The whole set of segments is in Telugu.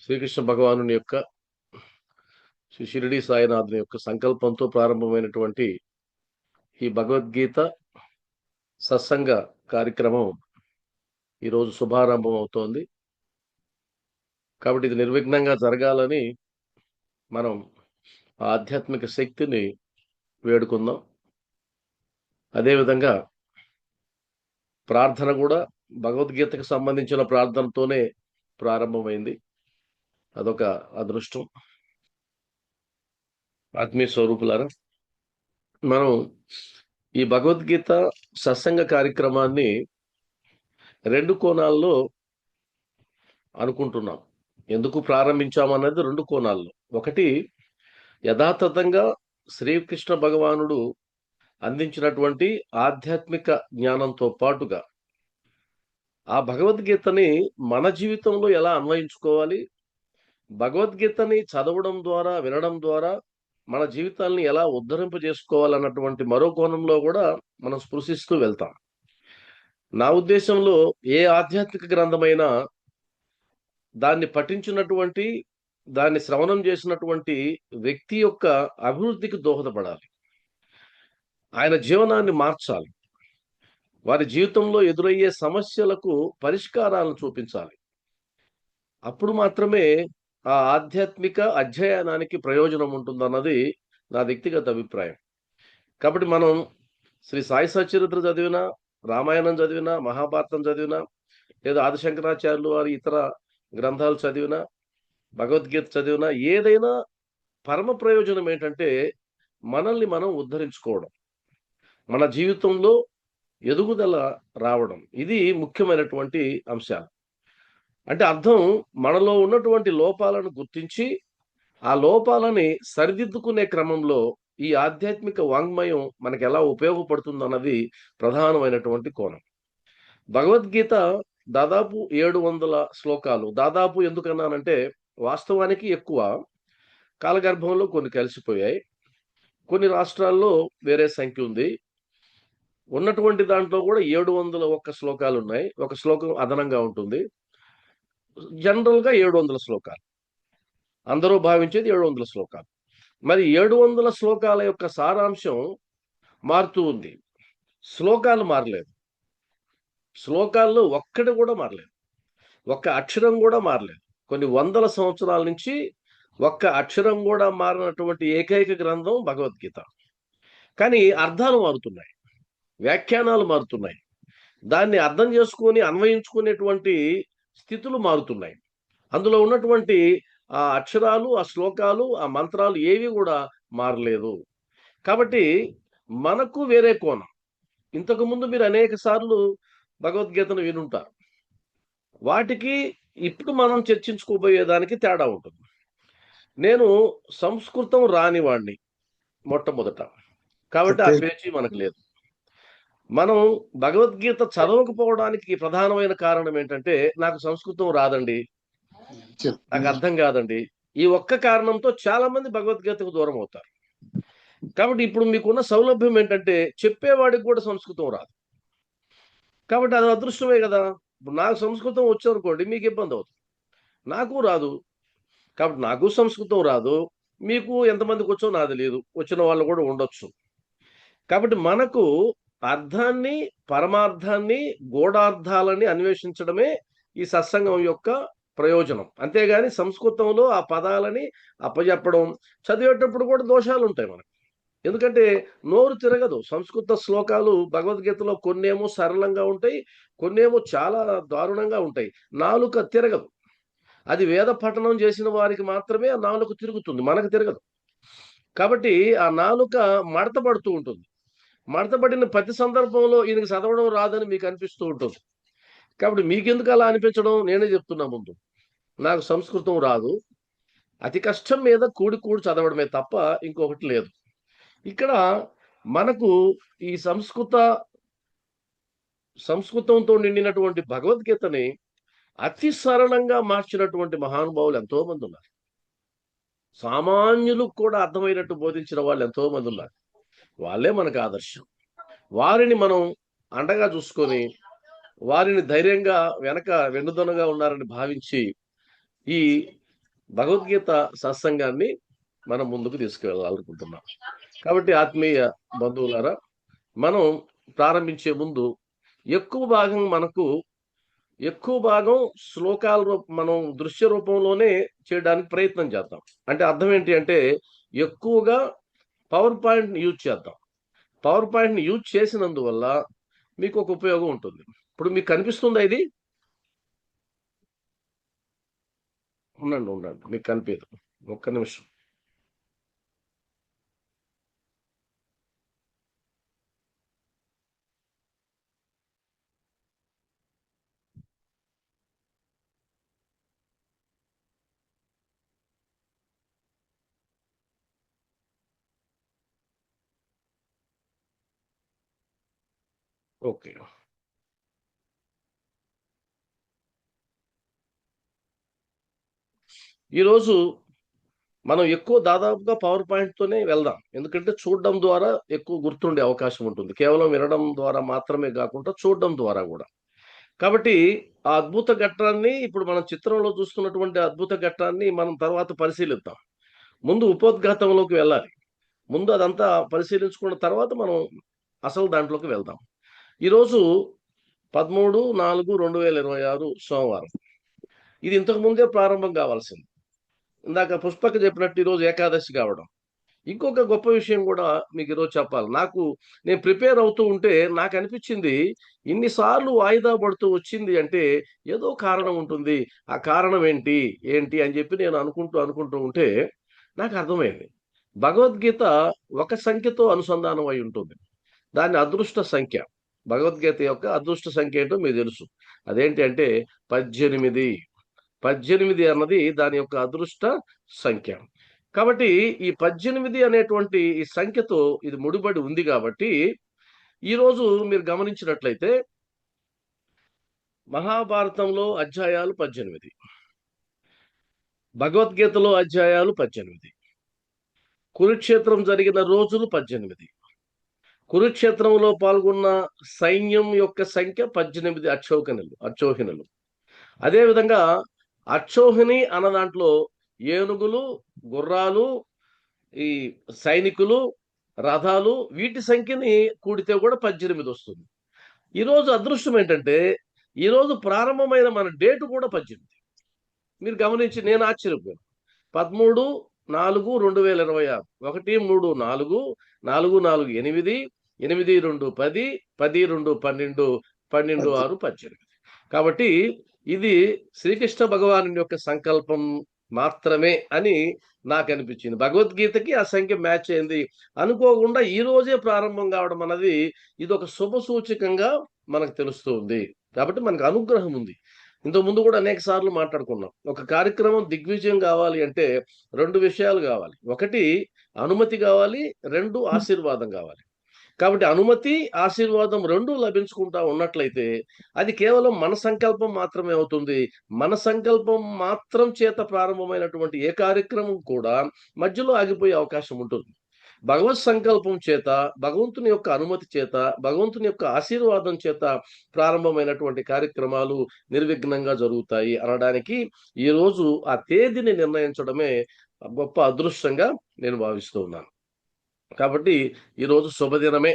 శ్రీకృష్ణ భగవానుని యొక్క శ్రీ షిరిడి సాయినాథుని యొక్క సంకల్పంతో ప్రారంభమైనటువంటి ఈ భగవద్గీత సత్సంగ కార్యక్రమం ఈరోజు శుభారంభం అవుతోంది. కాబట్టి ఇది నిర్విఘ్నంగా జరగాలని మనం ఆధ్యాత్మిక శక్తిని వేడుకుందాం. అదేవిధంగా ప్రార్థన కూడా భగవద్గీతకు సంబంధించిన ప్రార్థనతోనే ప్రారంభమైంది. అదొక అదృష్టం. ఆత్మీయ స్వరూపులారా, మనం ఈ భగవద్గీత సత్సంగ కార్యక్రమాన్ని రెండు కోణాల్లో అనుకుంటున్నాం. ఎందుకు ప్రారంభించామన్నది రెండు కోణాల్లో. ఒకటి, యథాతథంగా శ్రీకృష్ణ భగవానుడు అందించినటువంటి ఆధ్యాత్మిక జ్ఞానంతో పాటుగా ఆ భగవద్గీతని మన జీవితంలో ఎలా అన్వయించుకోవాలి, భగవద్గీతని చదవడం ద్వారా వినడం ద్వారా మన జీవితాల్ని ఎలా ఉద్ధరింపజేసుకోవాలన్నటువంటి మరో కోణంలో కూడా మనం స్పృశిస్తూ వెళ్తాం. నా ఉద్దేశంలో ఏ ఆధ్యాత్మిక గ్రంథమైనా దాన్ని పఠించినటువంటి, దాన్ని శ్రవణం చేసినటువంటి వ్యక్తి యొక్క అభివృద్ధికి దోహదపడాలి. ఆయన జీవనాన్ని మార్చాలి. వారి జీవితంలో ఎదురయ్యే సమస్యలకు పరిష్కారాలను చూపించాలి. అప్పుడు మాత్రమే ఆ ఆధ్యాత్మిక అధ్యయనానికి ప్రయోజనం ఉంటుందన్నది నా వ్యక్తిగత అభిప్రాయం. కాబట్టి మనం శ్రీ సాయి సచరిత్ర చదివినా, రామాయణం చదివినా, మహాభారతం చదివినా, లేదా ఆదిశంకరాచార్యులు వారి ఇతర గ్రంథాలు చదివినా, భగవద్గీత చదివినా, ఏదైనా పరమ ప్రయోజనం ఏంటంటే మనల్ని మనం ఉద్ధరించుకోవడం, మన జీవితంలో ఎదుగుదల రావడం. ఇది ముఖ్యమైనటువంటి అంశాలు. అంటే అర్థం, మనలో ఉన్నటువంటి లోపాలను గుర్తించి ఆ లోపాలని సరిదిద్దుకునే క్రమంలో ఈ ఆధ్యాత్మిక వాంగ్మయం మనకు ఎలా ఉపయోగపడుతుందన్నది ప్రధానమైనటువంటి కోణం. భగవద్గీత దాదాపు 700 శ్లోకాలు. దాదాపు ఎందుకన్నానంటే వాస్తవానికి ఎక్కువ. కాలగర్భంలో కొన్ని కలిసిపోయాయి. కొన్ని రాష్ట్రాల్లో వేరే సంఖ్య ఉంది. ఉన్నటువంటి దాంట్లో కూడా 701 శ్లోకాలు ఉన్నాయి. ఒక శ్లోకం అదనంగా ఉంటుంది. జనరల్గా 700 శ్లోకాలు. అందరూ భావించేది 700 శ్లోకాలు. మరి 700 శ్లోకాల యొక్క సారాంశం మారుతూ ఉంది. శ్లోకాలు మారలేదు. శ్లోకాల్లో ఒక్కటి కూడా మారలేదు. ఒక్క అక్షరం కూడా మారలేదు. కొన్ని వందల సంవత్సరాల నుంచి ఒక్క అక్షరం కూడా మారినటువంటి ఏకైక గ్రంథం భగవద్గీత. కానీ అర్థాలు మారుతున్నాయి, వ్యాఖ్యానాలు మారుతున్నాయి, దాన్ని అర్థం చేసుకొని అన్వయించుకునేటువంటి స్థితులు మారుతున్నాయి. అందులో ఉన్నటువంటి ఆ అక్షరాలు, ఆ శ్లోకాలు, ఆ మంత్రాలు ఏవి కూడా మారలేదు. కాబట్టి మనకు వేరే కోణం. ఇంతకు ముందు మీరు అనేక సార్లు భగవద్గీతను వినుంటారు. వాటికి ఇప్పుడు మనం చర్చించుకోబోయేదానికి తేడా ఉంటుంది. నేను సంస్కృతం రానివాడిని మొట్టమొదట, కాబట్టి ఆ పేచీ మనకు లేదు. మనం భగవద్గీత చదవకపోవడానికి ప్రధానమైన కారణం ఏంటంటే, నాకు సంస్కృతం రాదండి, నాకు అర్థం కాదండి. ఈ ఒక్క కారణంతో చాలా మంది భగవద్గీతకు దూరం అవుతారు. కాబట్టి ఇప్పుడు మీకున్న సౌలభ్యం ఏంటంటే, చెప్పేవాడికి కూడా సంస్కృతం రాదు. కాబట్టి అది అదృష్టమే కదా. ఇప్పుడు నాకు సంస్కృతం వచ్చనుకోండి, మీకు ఇబ్బంది అవుతుంది. నాకు రాదు, కాబట్టి నాకు సంస్కృతం రాదు. మీకు ఎంతమందికి వచ్చో నాకు తెలియదు, వచ్చిన వాళ్ళు కూడా ఉండొచ్చు. కాబట్టి మనకు అర్థాన్ని, పరమార్థాన్ని, గూఢార్థాలని అన్వేషించడమే ఈ సత్సంగం యొక్క ప్రయోజనం. అంతేగాని సంస్కృతంలో ఆ పదాలని అప్పజెప్పడం, చదివేటప్పుడు కూడా దోషాలు ఉంటాయి మనకు. ఎందుకంటే నోరు తిరగదు. సంస్కృత శ్లోకాలు భగవద్గీతలో కొన్నేమో సరళంగా ఉంటాయి, కొన్నేమో చాలా దారుణంగా ఉంటాయి. నాలుక తిరగదు. అది వేద పఠనం చేసిన వారికి మాత్రమే ఆ నాలుక తిరుగుతుంది, మనకు తిరగదు. కాబట్టి ఆ నాలుక మడత పడుతూ ఉంటుంది. మడతపడిన ప్రతి సందర్భంలో ఈయనకి చదవడం రాదని మీకు అనిపిస్తూ ఉంటుంది. కాబట్టి మీకెందుకు అలా అనిపించడం, నేనే చెప్తున్నా ముందు. నాకు సంస్కృతం రాదు, అతి కష్టం మీద కూడి చదవడమే తప్ప ఇంకొకటి లేదు. ఇక్కడ మనకు ఈ సంస్కృతంతో నిండినటువంటి భగవద్గీతని అతి సరళంగా మార్చినటువంటి మహానుభావులు ఎంతో మంది ఉన్నారు. సామాన్యులకు కూడా అర్థమైనట్టు బోధించిన వాళ్ళు ఎంతో మంది ఉన్నారు. వాళ్ళే మనకు ఆదర్శం. వారిని మనం అండగా చూసుకొని, వారిని ధైర్యంగా వెనక వెన్నుదన్నుగా ఉన్నారని భావించి ఈ భగవద్గీత సత్సంగాన్ని మనం ముందుకు తీసుకువెళ్ళాలనుకుంటున్నాం. కాబట్టి ఆత్మీయ బంధువులారా, మనం ప్రారంభించే ముందు ఎక్కువ భాగం శ్లోకాల మనం దృశ్య రూపంలోనే చేయడానికి ప్రయత్నం చేద్దాం. అంటే అర్థం ఏంటి అంటే, ఎక్కువగా పవర్ పాయింట్ యూజ్ చేద్దాం. పవర్ పాయింట్ ని యూజ్ చేసినందువల్ల మీకు ఒక ఉపయోగం ఉంటుంది. ఇప్పుడు మీకు కనిపిస్తుందా ఇది? ఉండండి, మీకు కనిపించదు. ఒక్క నిమిషం. ఓకే. ఈరోజు మనం దాదాపుగా పవర్ పాయింట్ తోనే వెళ్దాం. ఎందుకంటే చూడడం ద్వారా ఎక్కువ గుర్తుండే అవకాశం ఉంటుంది. కేవలం వినడం ద్వారా మాత్రమే కాకుండా చూడడం ద్వారా కూడా. కాబట్టి ఆ అద్భుత ఘట్టాన్ని, ఇప్పుడు మనం చిత్రంలో చూస్తున్నటువంటి అద్భుత ఘట్టాన్ని మనం తర్వాత పరిశీలిద్దాం. ముందు ఉపోద్ఘాతంలోకి వెళ్ళాలి. ముందు అదంతా పరిశీలించుకున్న తర్వాత మనం అసలు దాంట్లోకి వెళ్దాం. ఈరోజు 13/4/2026 సోమవారం. ఇది ఇంతకు ముందే ప్రారంభం కావాల్సింది. ఇందాక పుష్పక చెప్పినట్టు ఈరోజు ఏకాదశి కావడం. ఇంకొక గొప్ప విషయం కూడా మీకు ఈరోజు చెప్పాలి. నేను ప్రిపేర్ అవుతూ ఉంటే నాకు అనిపించింది, ఇన్ని సార్లు వాయిదా పడుతూ వచ్చింది అంటే ఏదో కారణం ఉంటుంది. ఆ కారణం ఏంటి ఏంటి అని చెప్పి నేను అనుకుంటూ ఉంటే నాకు అర్థమైంది. భగవద్గీత ఒక సంఖ్యతో అనుసంధానం అయి ఉంటుంది. దాని అదృష్ట సంఖ్య, భగవద్గీత యొక్క అదృష్ట సంఖ్య ఏంటో మీకు తెలుసు. అదేంటి అంటే 18. 18 అన్నది దాని యొక్క అదృష్ట సంఖ్య. కాబట్టి ఈ 18 అనేటువంటి ఈ సంఖ్యతో ఇది ముడిపడి ఉంది కాబట్టి, ఈరోజు మీరు గమనించినట్లయితే మహాభారతంలో అధ్యాయాలు 18, భగవద్గీతలో అధ్యాయాలు 18, కురుక్షేత్రం జరిగిన రోజులు 18, కురుక్షేత్రంలో పాల్గొన్న సైన్యం యొక్క సంఖ్య 18 అక్షోహిణులు. అదేవిధంగా అక్షోహిణి అన్న దాంట్లో ఏనుగులు, గుర్రాలు, ఈ సైనికులు, రథాలు, వీటి సంఖ్యని కూడితే కూడా 18 వస్తుంది. ఈరోజు అదృష్టం ఏంటంటే, ఈరోజు ప్రారంభమైన మన డేటు కూడా 18. మీరు గమనించి నేను ఆశ్చర్యపోయాను. 13/4/2026, 1 3 4, 4 4 8, 8 2 10, 10 2 12, 12 6 18. కాబట్టి ఇది శ్రీకృష్ణ భగవాను యొక్క సంకల్పం మాత్రమే అని నాకు అనిపించింది. భగవద్గీతకి ఆ సంఖ్య మ్యాచ్ అయింది. అనుకోకుండా ఈ రోజే ప్రారంభం కావడం అన్నది ఇది ఒక శుభ సూచకంగా మనకు తెలుస్తూ ఉంది. కాబట్టి మనకు అనుగ్రహం ఉంది. ఇంతకు ముందు కూడా అనేక సార్లు మాట్లాడుకున్నాం. ఒక కార్యక్రమం దిగ్విజయం కావాలి అంటే 2 విషయాలు కావాలి. ఒకటి అనుమతి కావాలి, 2 ఆశీర్వాదం కావాలి. కాబట్టి అనుమతి, ఆశీర్వాదం 2 లభించుకుంటా ఉన్నట్లయితే అది కేవలం మన సంకల్పం మాత్రమే అవుతుంది. మన సంకల్పం మాత్రం చేత ప్రారంభమైనటువంటి ఏ కార్యక్రమం కూడా మధ్యలో ఆగిపోయే అవకాశం ఉంటుంది. భగవత్ సంకల్పం చేత, భగవంతుని యొక్క అనుమతి చేత, భగవంతుని యొక్క ఆశీర్వాదం చేత ప్రారంభమైనటువంటి కార్యక్రమాలు నిర్విఘ్నంగా జరుగుతాయి అనడానికి ఈరోజు ఆ తేదీని నిర్ణయించడమే గొప్ప అదృష్టంగా నేను భావిస్తూ ఉన్నాను. కాబట్టి ఈరోజు శుభదినమే.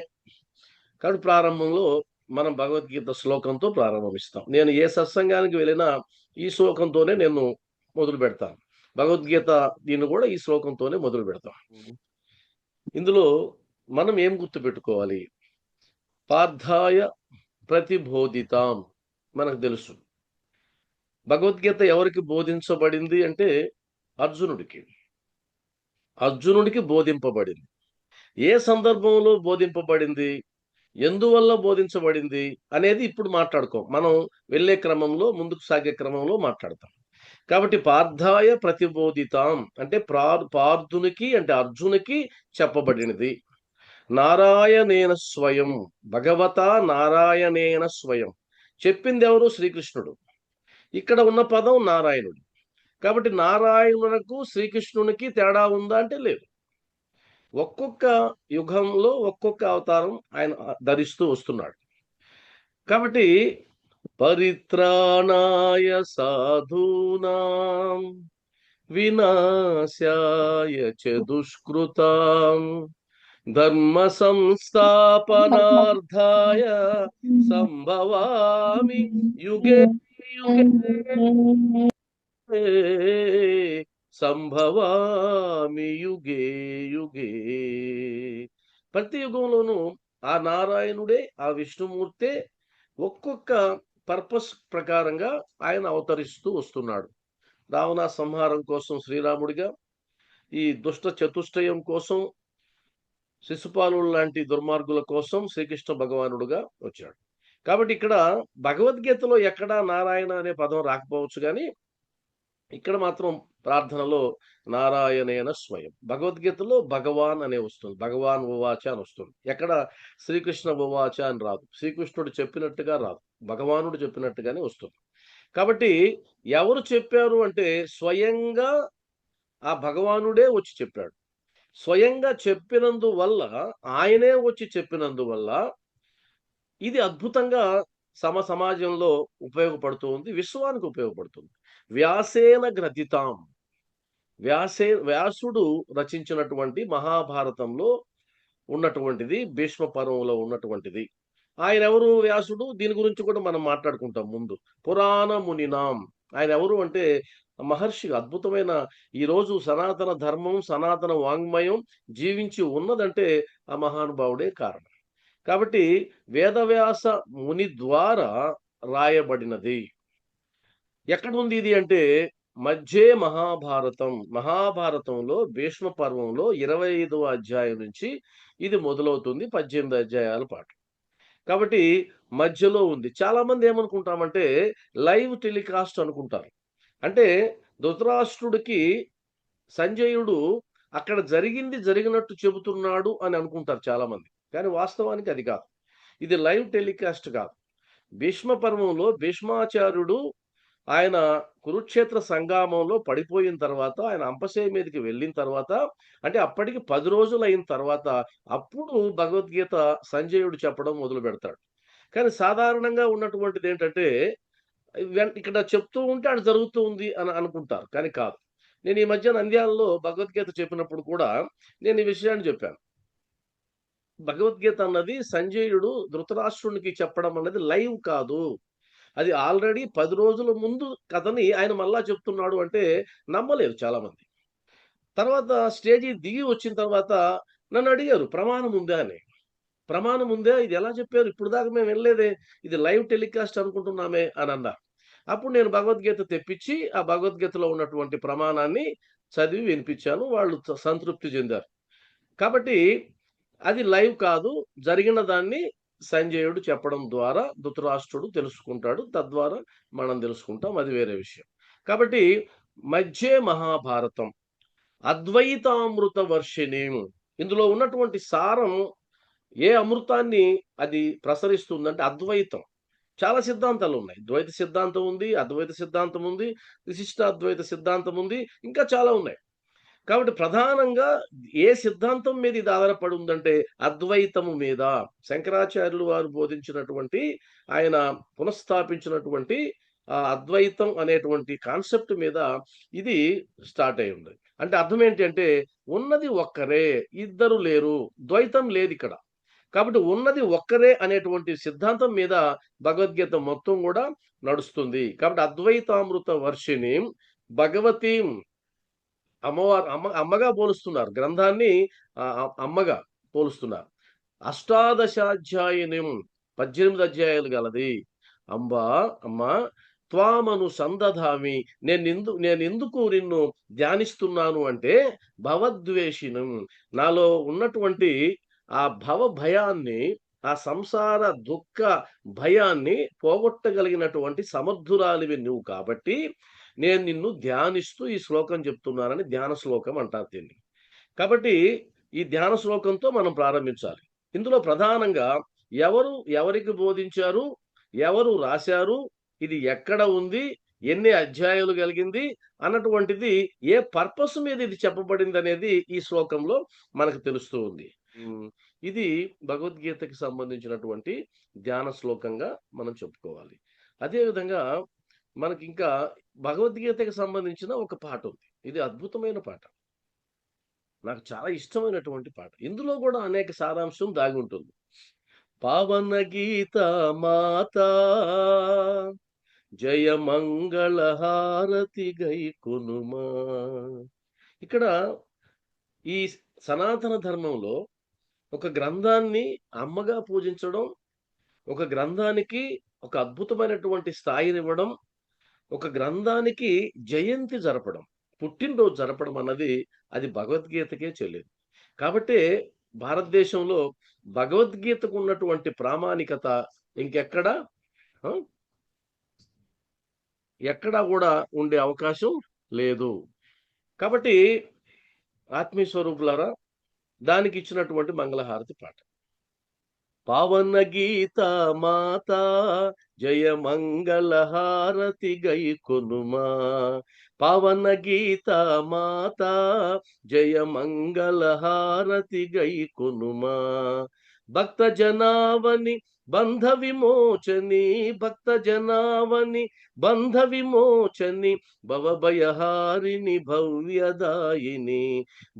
కాబట్టి ప్రారంభంలో మనం భగవద్గీత శ్లోకంతో ప్రారంభిస్తాం. నేను ఏ సత్సంగానికి వెళ్ళినా ఈ శ్లోకంతోనే నేను మొదలు పెడతాను. భగవద్గీత దీన్ని కూడా ఈ శ్లోకంతోనే మొదలు పెడతాం. ఇందులో మనం ఏం గుర్తుపెట్టుకోవాలి? పార్థాయ ప్రతిబోధితాం. మనకు తెలుసు భగవద్గీత ఎవరికి బోధించబడింది అంటే అర్జునుడికి బోధింపబడింది. ఏ సందర్భంలో బోధింపబడింది, ఎందువల్ల బోధించబడింది అనేది ఇప్పుడు మాట్లాడుకోం. మనం వెళ్ళే క్రమంలో, ముందుకు సాగే క్రమంలో మాట్లాడతాం. కాబట్టి పార్థాయ ప్రతిబోధితాం అంటే పార్థునికి అంటే అర్జునికి చెప్పబడినది. నారాయణేన స్వయం, భగవత నారాయణేన స్వయం. చెప్పింది ఎవరు? శ్రీకృష్ణుడు. ఇక్కడ ఉన్న పదం నారాయణుడు. కాబట్టి నారాయణునకు శ్రీకృష్ణునికి తేడా ఉందా అంటే లేదు. ఒక్కొక్క యుగంలో ఒక్కొక్క అవతారం ఆయన ధరిస్తూ వస్తున్నాడు. కాబట్టి పరిత్రాణాయ సాధూనాం వినాశాయ చ దుష్కృతాం ధర్మ సంస్థాపనార్థాయ సంభవామి యుగే యుగే సంభవామి యుగే యుగే. ప్రతి యుగంలోనూ ఆ నారాయణుడే, ఆ విష్ణుమూర్తే ఒక్కొక్క పర్పస్ ప్రకారంగా ఆయన అవతరిస్తూ వస్తున్నాడు. రావణ సంహారం కోసం శ్రీరాముడిగా, ఈ దుష్ట చతుష్టయం కోసం, శిశుపాలుడు లాంటి దుర్మార్గుల కోసం శ్రీకృష్ణ భగవానుడుగా వచ్చాడు. కాబట్టి ఇక్కడ భగవద్గీతలో ఎక్కడా నారాయణ అనే పదం రాకపోవచ్చు కానీ, ఇక్కడ మాత్రం ప్రార్థనలో నారాయణేన స్వయం. భగవద్గీతలో భగవాన్ అనే వస్తుంది. భగవాన్ ఉవాచ అని వస్తుంది. ఎక్కడ శ్రీకృష్ణ ఉవాచ అని రాదు. శ్రీకృష్ణుడు చెప్పినట్టుగా రాదు. భగవానుడు చెప్పినట్టుగానే వస్తుంది. కాబట్టి ఎవరు చెప్పారు అంటే స్వయంగా ఆ భగవానుడే వచ్చి చెప్పాడు. స్వయంగా చెప్పినందువల్ల, ఆయనే వచ్చి చెప్పినందువల్ల ఇది అద్భుతంగా సమాజంలో ఉపయోగపడుతూ ఉంది. విశ్వానికి ఉపయోగపడుతుంది. వ్యాసేన గ్రథితాం. వ్యాసుడు రచించినటువంటి మహాభారతంలో ఉన్నటువంటిది, భీష్మ పర్వంలో ఉన్నటువంటిది. ఆయన ఎవరు వ్యాసుడు? దీని గురించి కూడా మనం మాట్లాడుకుంటాం ముందు. పురాణ మునినాం. ఆయన ఎవరు అంటే మహర్షి. అద్భుతమైన ఈరోజు సనాతన ధర్మం, సనాతన వాంగ్మయం జీవించి ఉన్నదంటే ఆ మహానుభావుడే కారణం. కాబట్టి వేదవ్యాస ముని ద్వారా రాయబడినది. ఎక్కడుంది ఇది అంటే మధ్యే మహాభారతం. మహాభారతంలో భీష్మ పర్వంలో 25వ అధ్యాయం నుంచి ఇది మొదలవుతుంది. 18 అధ్యాయాల పాటు. కాబట్టి మధ్యలో ఉంది. చాలామంది ఏమనుకుంటామంటే లైవ్ టెలికాస్ట్ అనుకుంటారు. అంటే ధృతరాష్ట్రుడికి సంజయుడు అక్కడ జరిగింది జరిగినట్టు చెబుతున్నాడు అని అనుకుంటారు చాలామంది. కానీ వాస్తవానికి అది కాదు. ఇది లైవ్ టెలికాస్ట్ కాదు. భీష్మ పర్వంలో భీష్మాచార్యుడు ఆయన కురుక్షేత్ర సంగ్రామంలో పడిపోయిన తర్వాత, ఆయన అంపశయ్య మీదకి వెళ్ళిన తర్వాత, అంటే అప్పటికి 10 రోజులు అయిన తర్వాత, అప్పుడు భగవద్గీత సంజయుడు చెప్పడం మొదలుపెడతాడు. కానీ సాధారణంగా ఉన్నటువంటిది ఏంటంటే, ఇక్కడ చెప్తూ ఉంటే అటు జరుగుతూ ఉంది అని అనుకుంటారు. కానీ కాదు. నేను ఈ మధ్య నంద్యాలలో భగవద్గీత చెప్పినప్పుడు కూడా నేను ఈ విషయాన్ని చెప్పాను. భగవద్గీత అన్నది సంజయుడు ధృతరాష్ట్రునికి చెప్పడం అన్నది లైవ్ కాదు. అది ఆల్రెడీ 10 రోజుల ముందు కథని ఆయన మళ్ళా చెప్తున్నాడు అంటే నమ్మలేదు చాలామంది. తర్వాత స్టేజి దిగి వచ్చిన తర్వాత నన్నడిగారు ప్రమాణం ఉందా అని. ప్రమాణం ఉందా? ఇది ఎలా చెప్పారు? ఇప్పటిదాకా మేము వినలేదే. ఇది లైవ్ టెలికాస్ట్ అనుకుంటున్నామే అని అన్నారు. అప్పుడు నేను భగవద్గీత తెప్పించి, ఆ భగవద్గీతలో ఉన్నటువంటి ప్రమాణాన్ని చదివి వినిపించాను. వాళ్ళు సంతృప్తి చెందారు. కాబట్టి అది లైవ్ కాదు. జరిగిన దాన్ని సంజయుడు చెప్పడం ద్వారా ధృతరాష్ట్రుడు తెలుసుకుంటాడు. తద్వారా మనం తెలుసుకుంటాం. అది వేరే విషయం. కాబట్టి మధ్యే మహాభారతం అద్వైతామృత వర్షిణీం. ఇందులో ఉన్నటువంటి సారం ఏ అమృతాన్ని అది ప్రసరిస్తుందంటే అద్వైతం. చాలా సిద్ధాంతాలు ఉన్నాయి. ద్వైత సిద్ధాంతం ఉంది, అద్వైత సిద్ధాంతం ఉంది, విశిష్టాద్వైత సిద్ధాంతం ఉంది. ఇంకా చాలా ఉన్నాయి. కాబట్టి ప్రధానంగా ఏ సిద్ధాంతం మీద ఇది ఆధారపడి ఉందంటే అద్వైతము మీద. శంకరాచార్యులు వారు బోధించినటువంటి, ఆయన పునఃస్థాపించినటువంటి ఆ అద్వైతం అనేటువంటి కాన్సెప్ట్ మీద ఇది స్టార్ట్ అయి ఉంది. అంటే అర్థం ఏంటి అంటే ఉన్నది ఒక్కరే, ఇద్దరు లేరు, ద్వైతం లేదు ఇక్కడ. కాబట్టి ఉన్నది ఒక్కరే అనేటువంటి సిద్ధాంతం మీద భగవద్గీత మొత్తం కూడా నడుస్తుంది. కాబట్టి అద్వైతామృత వర్షిణి భగవతీం, అమ్మవారు అమ్మగా పోలుస్తున్నారు. గ్రంథాన్ని అమ్మగా పోలుస్తున్నారు. అష్టాదశాధ్యాయినిం 18 అధ్యాయాలు గలది. అంబా అమ్మా త్వామను సందధామి. నేనెందుకు నిన్ను ధ్యానిస్తున్నాను అంటే భవద్వేషిణం. నాలో ఉన్నటువంటి ఆ భవ భయాన్ని, ఆ సంసార దుఃఖ భయాన్ని పోగొట్టగలిగినటువంటి సమర్థురాలివి నువ్వు కాబట్టి నేను నిన్ను ధ్యానిస్తూ ఈ శ్లోకం చెప్తున్నానని ధ్యాన శ్లోకం అంటారు దీన్ని. కాబట్టి ఈ ధ్యాన శ్లోకంతో మనం ప్రారంభించాలి. ఇందులో ప్రధానంగా ఎవరు ఎవరికి బోధించారు, ఎవరు రాశారు, ఇది ఎక్కడ ఉంది, ఎన్ని అధ్యాయాలు కలిగింది అన్నటువంటిది, ఏ పర్పస్ మీద ఇది చెప్పబడింది అనేది ఈ శ్లోకంలో మనకు తెలుస్తూ ఉంది. ఇది భగవద్గీతకి సంబంధించినటువంటి ధ్యాన శ్లోకంగా మనం చెప్పుకోవాలి. అదేవిధంగా మనకింకా భగవద్గీతకి సంబంధించిన ఒక పాటుంది. ఇది అద్భుతమైన పాట. నాకు చాలా ఇష్టమైనటువంటి పాట. ఇందులో గూడా అనేక సారాంశం దాగుంటుంది. పావన గీత మాతా జయ మంగళ హారతి గైకొనుమా. ఇక్కడ ఈ సనాతన ధర్మంలో ఒక గ్రంథాన్ని అమ్మగా పూజించడం, ఒక గ్రంథానికి ఒక అద్భుతమైనటువంటి స్థాయినివ్వడం, ఒక గ్రంథానికి జయంతి జరపడం, పుట్టినరోజు జరపడం అన్నది అది భగవద్గీతకే చెల్లింది. కాబట్టే భారతదేశంలో భగవద్గీతకు ఉన్నటువంటి ప్రామాణికత ఇంకెక్కడ ఆ! ఎక్కడా గూడా ఉండే అవకాశం లేదు. కాబట్టి ఆత్మీయ స్వరూపులారా, దానికిచ్చినటువంటి మంగళహారతి పాట. పావన గీత మాతా జయ మంగళ హారతి గైకొనుమా. పావన గీత మాతా జయ మంగళ హారతి గైకొనుమా. భక్త జనావని బంధ విమోచని, భక్త జనావని బంధ విమోచని, భవభయహారిణి భవ్యదాయిని,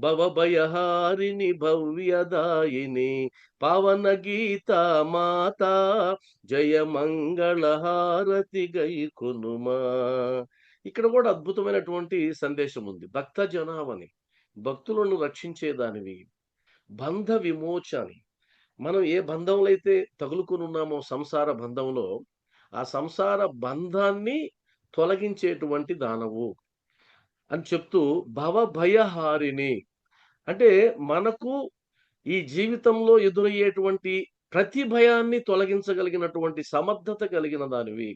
భవభయహారిణి భవ్యదాయిని, పావన గీత మాతా జయ మంగళ హారతి గైకొనుమా. ఇక్కడ కూడా అద్భుతమైనటువంటి సందేశం ఉంది. భక్త జనావని, భక్తులను రక్షించేదానివి, బంధ విమోచని. మనం ఏ బంధంలో అయితే తగులుకొని ఉన్నామో సంసార బంధంలో, ఆ సంసార బంధాన్ని తొలగించేటువంటి దానవు అని చెప్తూ భవభయహారిణి అంటే మనకు ఈ జీవితంలో ఎదురయ్యేటువంటి ప్రతి భయాన్ని తొలగించగలిగినటువంటి సమర్థత కలిగిన దానివి.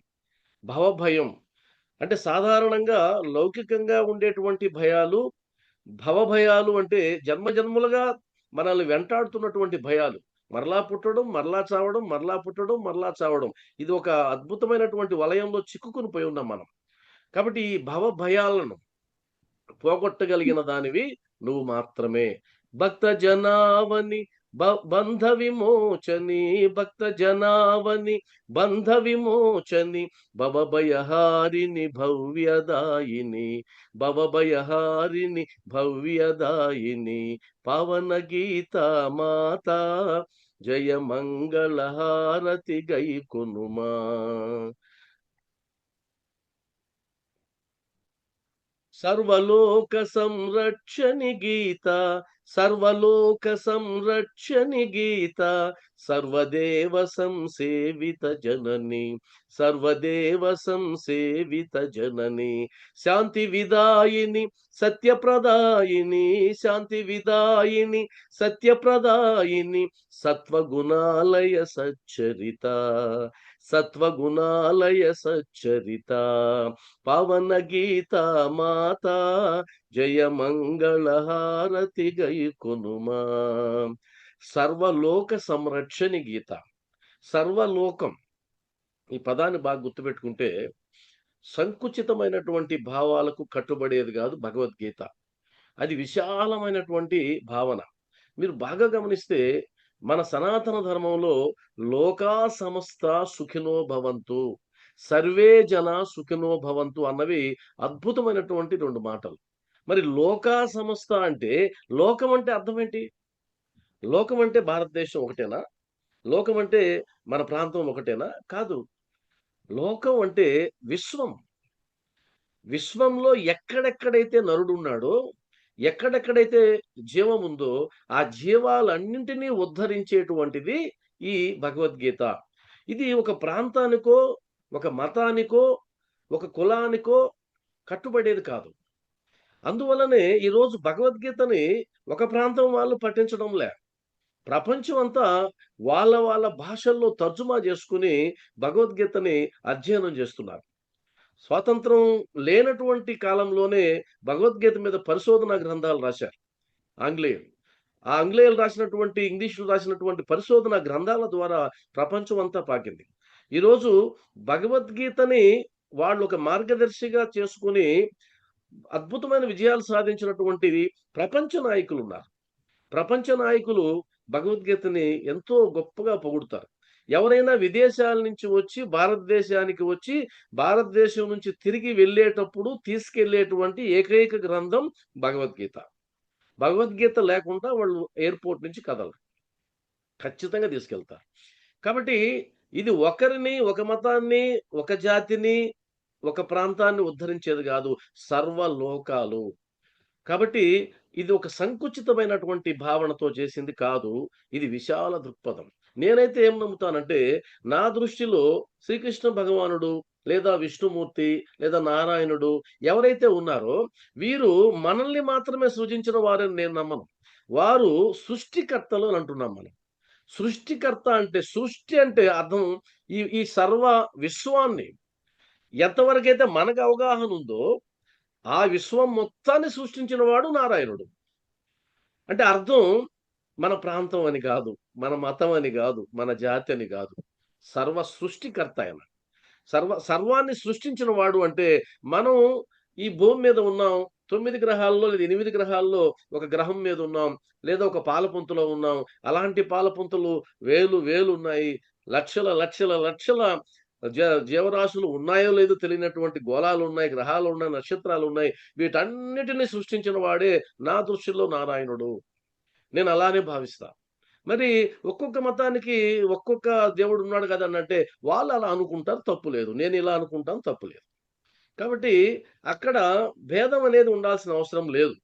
భవభయం అంటే సాధారణంగా లౌకికంగా ఉండేటువంటి భయాలు, భవభయాలు అంటే జన్మజన్మలుగా మనల్ని వెంటాడుతున్నటువంటి భయాలు. మరలా పుట్టడం, మరలా చావడం, మరలా పుట్టడం, మరలా చావడం. ఇది ఒక అద్భుతమైనటువంటి వలయంలో చిక్కుకొని పోయి ఉన్నాం మనం. కాబట్టి ఈ భవభయాలను పోగొట్టగలిగిన దానివి నువ్వు మాత్రమే. భక్త జనావని బంధ విమోచని, భక్త జనావని బంధ విమోచని, భవభయహారిణి భవ్యదాయిని, భవభయహారిణి భవ్యదాయిని, పవన గీత మాతా జయ మంగళ హారతి గైకొనుమా. సర్వలోక సంరక్షణి గీత, సర్వలోక సంరక్షణి గీత, సర్వదేవ సంసేవిత జనని, సర్వదేవ సంసేవిత జనని, శాంతి విదాయిని సత్యప్రదాయిని, శాంతి విదాయిని సత్యప్రదాయిని, సత్వగుణాలయ సచ్చరిత, సత్వగుణాలయ సచ్చరిత, పవన గీత మాతా జయ మంగళ హారతి గైకొనుమా. సర్వలోక సంరక్షణి గీత. సర్వలోకం ఈ పదాన్ని బాగా గుర్తుపెట్టుకుంటే సంకుచితమైనటువంటి భావాలకు కట్టుబడేది కాదు భగవద్గీత. అది విశాలమైనటువంటి భావన. మీరు బాగా గమనిస్తే మన సనాతన ధర్మంలో లోకా సమస్త సుఖినో భవంతు, సర్వే జన సుఖినో భవంతు అన్నవి అద్భుతమైనటువంటి 2 మాటలు. మరి లోకా సమస్త అంటే లోకం అంటే అర్థం ఏంటి? లోకం అంటే భారతదేశం ఒకటేనా? లోకం అంటే మన ప్రాంతం ఒకటేనా? కాదు. లోకం అంటే విశ్వం. విశ్వంలో ఎక్కడెక్కడైతే నరుడున్నాడో, ఎక్కడెక్కడైతే జీవముందో, ఆ జీవాలన్నింటినీ ఉద్ధరించేటువంటిది ఈ భగవద్గీత. ఇది ఒక ప్రాంతానికో, ఒక మతానికో, ఒక కులానికో కట్టుబడేది కాదు. అందువల్లనే ఈరోజు భగవద్గీతని ఒక ప్రాంతం వాళ్ళు పఠించడంలే. ప్రపంచం అంతా వాళ్ళ వాళ్ళ భాషల్లో తర్జుమా చేసుకొని భగవద్గీతని అధ్యయనం చేస్తున్నారు. స్వాతంత్రం లేనటువంటి కాలంలోనే భగవద్గీత మీద పరిశోధనా గ్రంథాలు రాశారు ఆంగ్లేయులు. ఆ ఆంగ్లేయులు రాసినటువంటి ఇంగ్లీష్‌లో రాసినటువంటి పరిశోధనా గ్రంథాల ద్వారా ప్రపంచం అంతా పాకింది. ఈరోజు భగవద్గీతని వాళ్ళు ఒక మార్గదర్శిగా చేసుకొని అద్భుతమైన విజయాలు సాధించినటువంటి ప్రపంచ నాయకులున్నారు. ప్రపంచ నాయకులు భగవద్గీతని ఎంతో గొప్పగా పొగుడుతారు. ఎవరైనా విదేశాల నుంచి వచ్చి భారతదేశానికి వచ్చి భారతదేశం నుంచి తిరిగి వెళ్ళేటప్పుడు తీసుకెళ్ళేటువంటి ఏకైక గ్రంథం భగవద్గీత. భగవద్గీత లేకుండా వాళ్ళు ఎయిర్‌పోర్ట్ నుంచి కదలరు. ఖచ్చితంగా తీసుకెళ్తారు. కాబట్టి ఇది ఒకరిని, ఒక మతాన్ని, ఒక జాతిని, ఒక ప్రాంతాన్ని ఉద్ధరించేది గాదు. సర్వలోకాలు. కాబట్టి ఇది ఒక సంకుచితమైనటువంటి భావనతో చేసింది కాదు. ఇది విశాల దృక్పథం. నేనైతే ఏం నమ్ముతానంటే, నా దృష్టిలో శ్రీకృష్ణ భగవానుడు, లేదా విష్ణుమూర్తి, లేదా నారాయణుడు ఎవరైతే ఉన్నారో, వీరు మనల్ని మాత్రమే సృజించిన వారని నేను నమ్మను. వారు సృష్టికర్తలు అని అంటున్నాం మనం. సృష్టికర్త అంటే సృష్టి అంటే అర్థం ఈ సర్వ విశ్వాన్ని ఎంతవరకైతే మనకు అవగాహన ఉందో, ఆ విశ్వం మొత్తాన్ని సృష్టించిన వాడు నారాయణుడు. అంటే అర్థం మన ప్రాంతం అని గాదు, మన మతం అని గాదు, మన జాతి అని గాదు. సర్వ సృష్టికర్త ఆయన. సర్వాన్ని సృష్టించిన వాడు అంటే, మనం ఈ భూమి మీద ఉన్నాం. 9 గ్రహాల్లో లేదా 8 గ్రహాల్లో ఒక గ్రహం మీద ఉన్నాం. లేదా ఒక పాలపుంతలో ఉన్నాం. అలాంటి పాలపుంతలు వేలు వేలున్నాయి. లక్షల లక్షల లక్షల జ జీవరాశులు ఉన్నాయో లేదో తెలియనటువంటి గోళాలున్నాయి, గ్రహాలున్నాయి, నక్షత్రాలున్నాయి. వీటన్నిటిని సృష్టించిన వాడే నా దృష్టిలో నారాయణుడు. నేను అలానే భావిస్తా. మరి ఒక్కొక్క మతానికి ఒక్కొక్క దేవుడున్నాడు గదనంటే, వాళ్ళు అలా అనుకుంటారు తప్పు లేదు. నేను ఇలా అనుకుంటాను తప్పు లేదు. కాబట్టి అక్కడ భేదం అనేది ఉండాల్సిన అవసరం లేదు.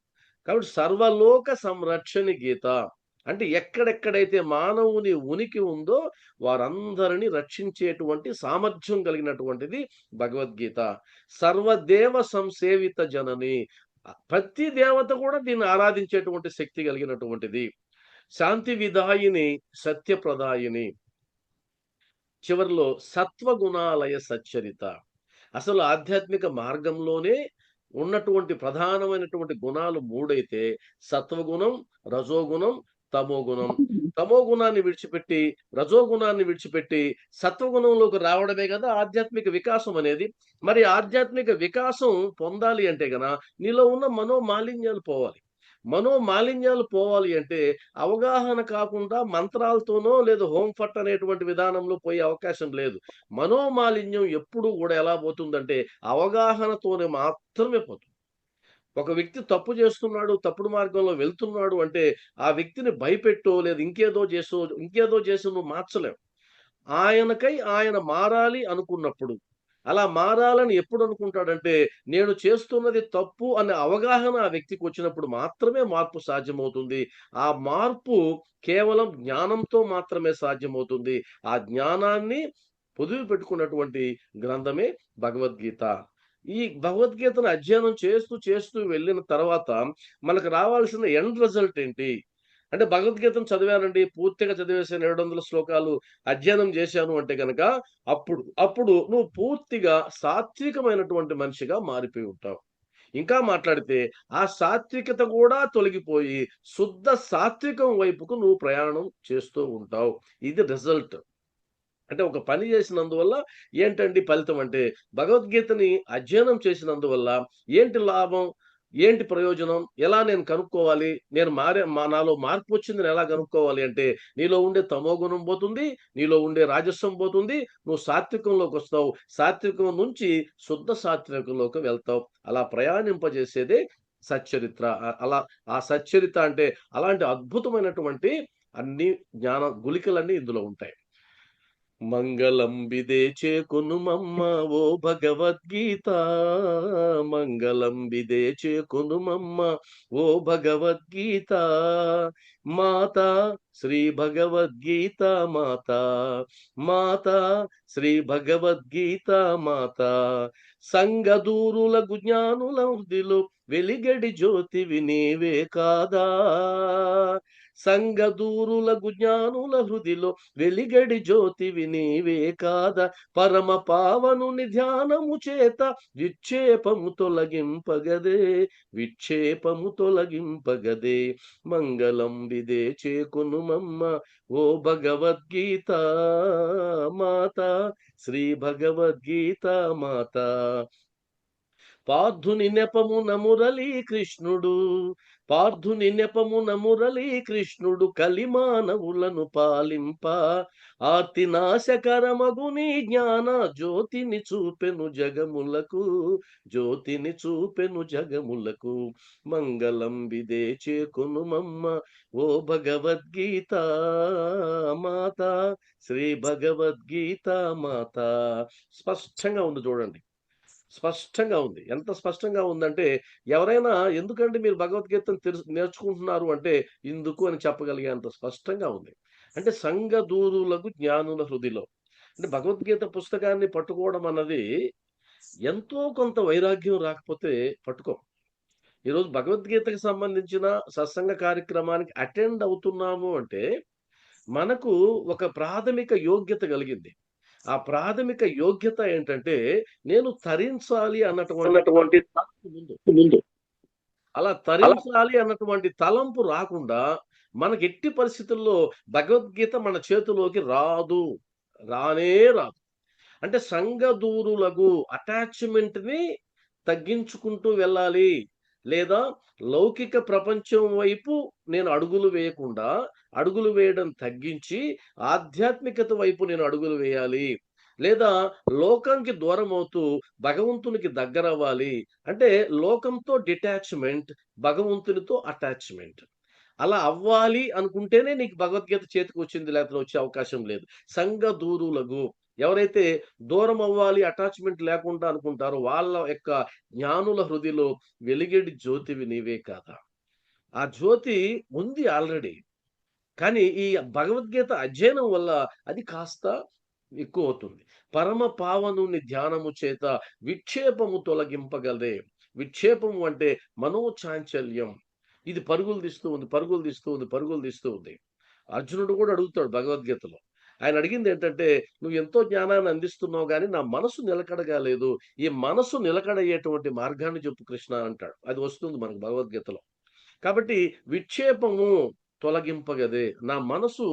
కాబట్టి సర్వలోక సంరక్షణి గీత. అంటే ఎక్కడెక్కడైతే మానవుని ఉనికి ఉందో వారందరిని రక్షించేటువంటి సామర్థ్యం కలిగినటువంటిది భగవద్గీత. సర్వదేవ సంసేవిత జనని. ప్రతి దేవత కూడా దీన్ని ఆరాధించేటువంటి శక్తి కలిగినటువంటిది. శాంతి విదాయిని, సత్యప్రదాయిని. చివరిలో సత్వగుణాలయ సచ్చరిత. అసలు ఆధ్యాత్మిక మార్గంలోనే ఉన్నటువంటి ప్రధానమైనటువంటి గుణాలు 3 అయితే సత్వగుణం, రజోగుణం, తమోగుణం. తమోగుణాన్ని విడిచిపెట్టి, రజోగుణాన్ని విడిచిపెట్టి సత్వగుణంలోకి రావడమే గదా ఆధ్యాత్మిక వికాసం అనేది. మరి ఆధ్యాత్మిక వికాసం పొందాలి అంటే గన నీలో ఉన్న మనోమాలిన్యాలు పోవాలి. మనోమాలిన్యాలు పోవాలి అంటే అవగాహన కాకుండా మంత్రాలతోనో లేదా హోమ్ ఫట్ అనేటువంటి విధానంలో పోయే అవకాశం లేదు. మనోమాలిన్యం ఎప్పుడూ గూడా ఎలా పోతుందంటే అవగాహనతోనే మాత్రమే పోతుంది. ఒక వ్యక్తి తప్పు చేస్తున్నాడు, తప్పుడు మార్గంలో వెళ్తున్నాడు అంటే ఆ వ్యక్తిని భయపెట్టో లేదా ఇంకేదో చేసో నువ్వు మార్చలేవు. ఆయనకై ఆయన మారాలి అనుకున్నప్పుడు, అలా మారాలని ఎప్పుడు అనుకుంటాడంటే, నేను చేస్తున్నది తప్పు అనే అవగాహన ఆ వ్యక్తికొచ్చినప్పుడు మాత్రమే మార్పు సాధ్యమవుతుంది. ఆ మార్పు కేవలం జ్ఞానంతో మాత్రమే సాధ్యమవుతుంది. ఆ జ్ఞానాన్ని పొదువు పెట్టుకున్నటువంటి గ్రంథమే భగవద్గీత. ఈ భగవద్గీతను అధ్యయనం చేస్తూ వెళ్ళిన తర్వాత మనకు రావాల్సిన ఎండ్ రిజల్ట్ ఏంటి? అంటే భగవద్గీతను చదివానండి. పూర్తిగా చదివేసాను 700 శ్లోకాలు అధ్యయనం చేశాను అంటే గనక అప్పుడు నువ్వు పూర్తిగా సాత్వికమైనటువంటి మనిషిగా మారిపోయి ఉంటావు. ఇంకా మాట్లాడితే ఆ సాత్వికత కూడా తొలగిపోయి శుద్ధ సాత్వికం వైపుకు నువ్వు ప్రయాణం చేస్తూ ఉంటావు. ఇది రిజల్ట్. అంటే ఒక పని చేసినందువల్ల ఏంటండి ఫలితం అంటే, భగవద్గీతని అధ్యయనం చేసినందువల్ల ఏంటి లాభం? ఏంటి ప్రయోజనం? ఎలా నేను కనుక్కోవాలి? నాలో మార్పొచ్చిందని ఎలా కనుక్కోవాలి అంటే, నీలో ఉండే తమోగుణం పోతుంది, నీలో ఉండే రాజసం పోతుంది, నువ్వు సాత్వికంలోకొస్తావు. సాత్వికం నుంచి శుద్ధ సాత్వికంలోకి వెళ్తావు. అలా ప్రయాణింపజేసేదే సచ్చరిత్ర. అలా ఆ సచ్చరిత అంటే అలాంటి అద్భుతమైనటువంటి అన్ని జ్ఞాన గుళికలన్నీ ఇందులో ఉంటాయి. మంగళం విదేచే కొనుమమ్మ ఓ భగవద్గీత మంగళం విదేచే కొనుమమ్మ ఓ భగవద్గీత మాత శ్రీ భగవద్గీత మాత మాత శ్రీ భగవద్గీత మాత సంగదూరుల జ్ఞానుల హృదిలో వెలిగడి జ్యోతివి నీవే కాదా సంగదూరులకు జ్ఞానుల హృదిలో వెలిగడి జ్యోతివి నీవే కాద పరమ పావనుని ధ్యానము చేత విక్షేపము తొలగింపగదే మంగళం విదే చేకొనుమమ్మ ఓ భగవద్గీత మాత శ్రీ భగవద్గీత మాత పార్థుని నెపమున మురళీ కృష్ణుడు, పార్థుని నెపమున మురళీ కృష్ణుడు కలిమానవులను పాలింప, ఆర్తి నాశకరమగుని జ్ఞాన జ్యోతిని చూపెను జగములకు, జ్యోతిని చూపెను జగములకు. మంగళం విదే చేకొను మమ్మ ఓ భగవద్గీత మాత, శ్రీ భగవద్గీత మాత. స్పష్టంగా ఉంది చూడండి, స్పష్టంగా ఉంది. ఎంత స్పష్టంగా ఉందంటే, ఎవరైనా ఎందుకంటే మీరు భగవద్గీతను నేర్చుకుంటున్నారు అంటే ఇందుకు అని చెప్పగలిగేంత స్పష్టంగా ఉంది. అంటే సంఘ దూరులకు జ్ఞానుల హృదిలో. అంటే భగవద్గీత పుస్తకాన్ని పట్టుకోవడం అన్నది ఎంతో కొంత వైరాగ్యం రాకపోతే పట్టుకోం. ఈరోజు భగవద్గీతకి సంబంధించిన సత్సంగ కార్యక్రమానికి అటెండ్ అవుతున్నాము అంటే మనకు ఒక ప్రాథమిక యోగ్యత కలిగింది. ఆ ప్రాథమిక యోగ్యత ఏంటంటే, నేను తరించాలి అన్నటువంటి తలంపు ముందు. అలా తరించాలి అన్నటువంటి తలంపు రాకుండా మనకి ఎట్టి పరిస్థితుల్లో భగవద్గీత మన చేతిలోకి రాదు. రానే రాదు. అంటే సంఘ దూరులకు అటాచ్‌మెంట్‌ని తగ్గించుకుంటూ వెళ్ళాలి. లేదా లౌకిక ప్రపంచం వైపు నేను అడుగులు వేయకుండా, అడుగులు వేయడం తగ్గించి, ఆధ్యాత్మికత వైపు నేను అడుగులు వేయాలి. లేదా లోకంకి దూరమవుతూ భగవంతునికి దగ్గరవ్వాలి. అంటే లోకంతో డిటాచ్‌మెంట్, భగవంతునితో అటాచ్‌మెంట్. అలా అవ్వాలి అనుకుంటేనే నీకు భగవద్గీత చేతికొచ్చింది. లేకపోతే వచ్చే అవకాశం లేదు. సంఘ దూరులగు ఎవరైతే దూరం అవ్వాలి, అటాచ్‌మెంట్ లేకుండా అనుకుంటారో వాళ్ళ యొక్క జ్ఞానుల హృదిలో వెలిగేటి జ్యోతివి నీవే కాదా? ఆ జ్యోతి ఉంది ఆల్రెడీ. కానీ ఈ భగవద్గీత అధ్యయనం వల్ల అది కాస్త ఎక్కువవుతుంది. పరమ పావనుని ధ్యానము చేత విక్షేపము తొలగింపగలదే. విక్షేపము అంటే మనోచాంచల్యం. ఇది పరుగులు తీస్తూ ఉంది, పరుగులు తీస్తూ ఉంది, పరుగులు తీస్తూ ఉంది. అర్జునుడు కూడా అడుగుతాడు భగవద్గీతలో. ఆయన అడిగింది ఏంటంటే, "నువ్వు ఎంతో జ్ఞానాన్ని అందిస్తున్నావు గానీ, నా మనసు నిలకడగా లేదు. ఈ మనసు నిలకడయ్యేటువంటి మార్గాన్ని చెప్పు కృష్ణ" అంటాడు. అది వస్తుంది మనకు భగవద్గీతలో. కాబట్టి విక్షేపము తొలగింపగదే. నా మనసు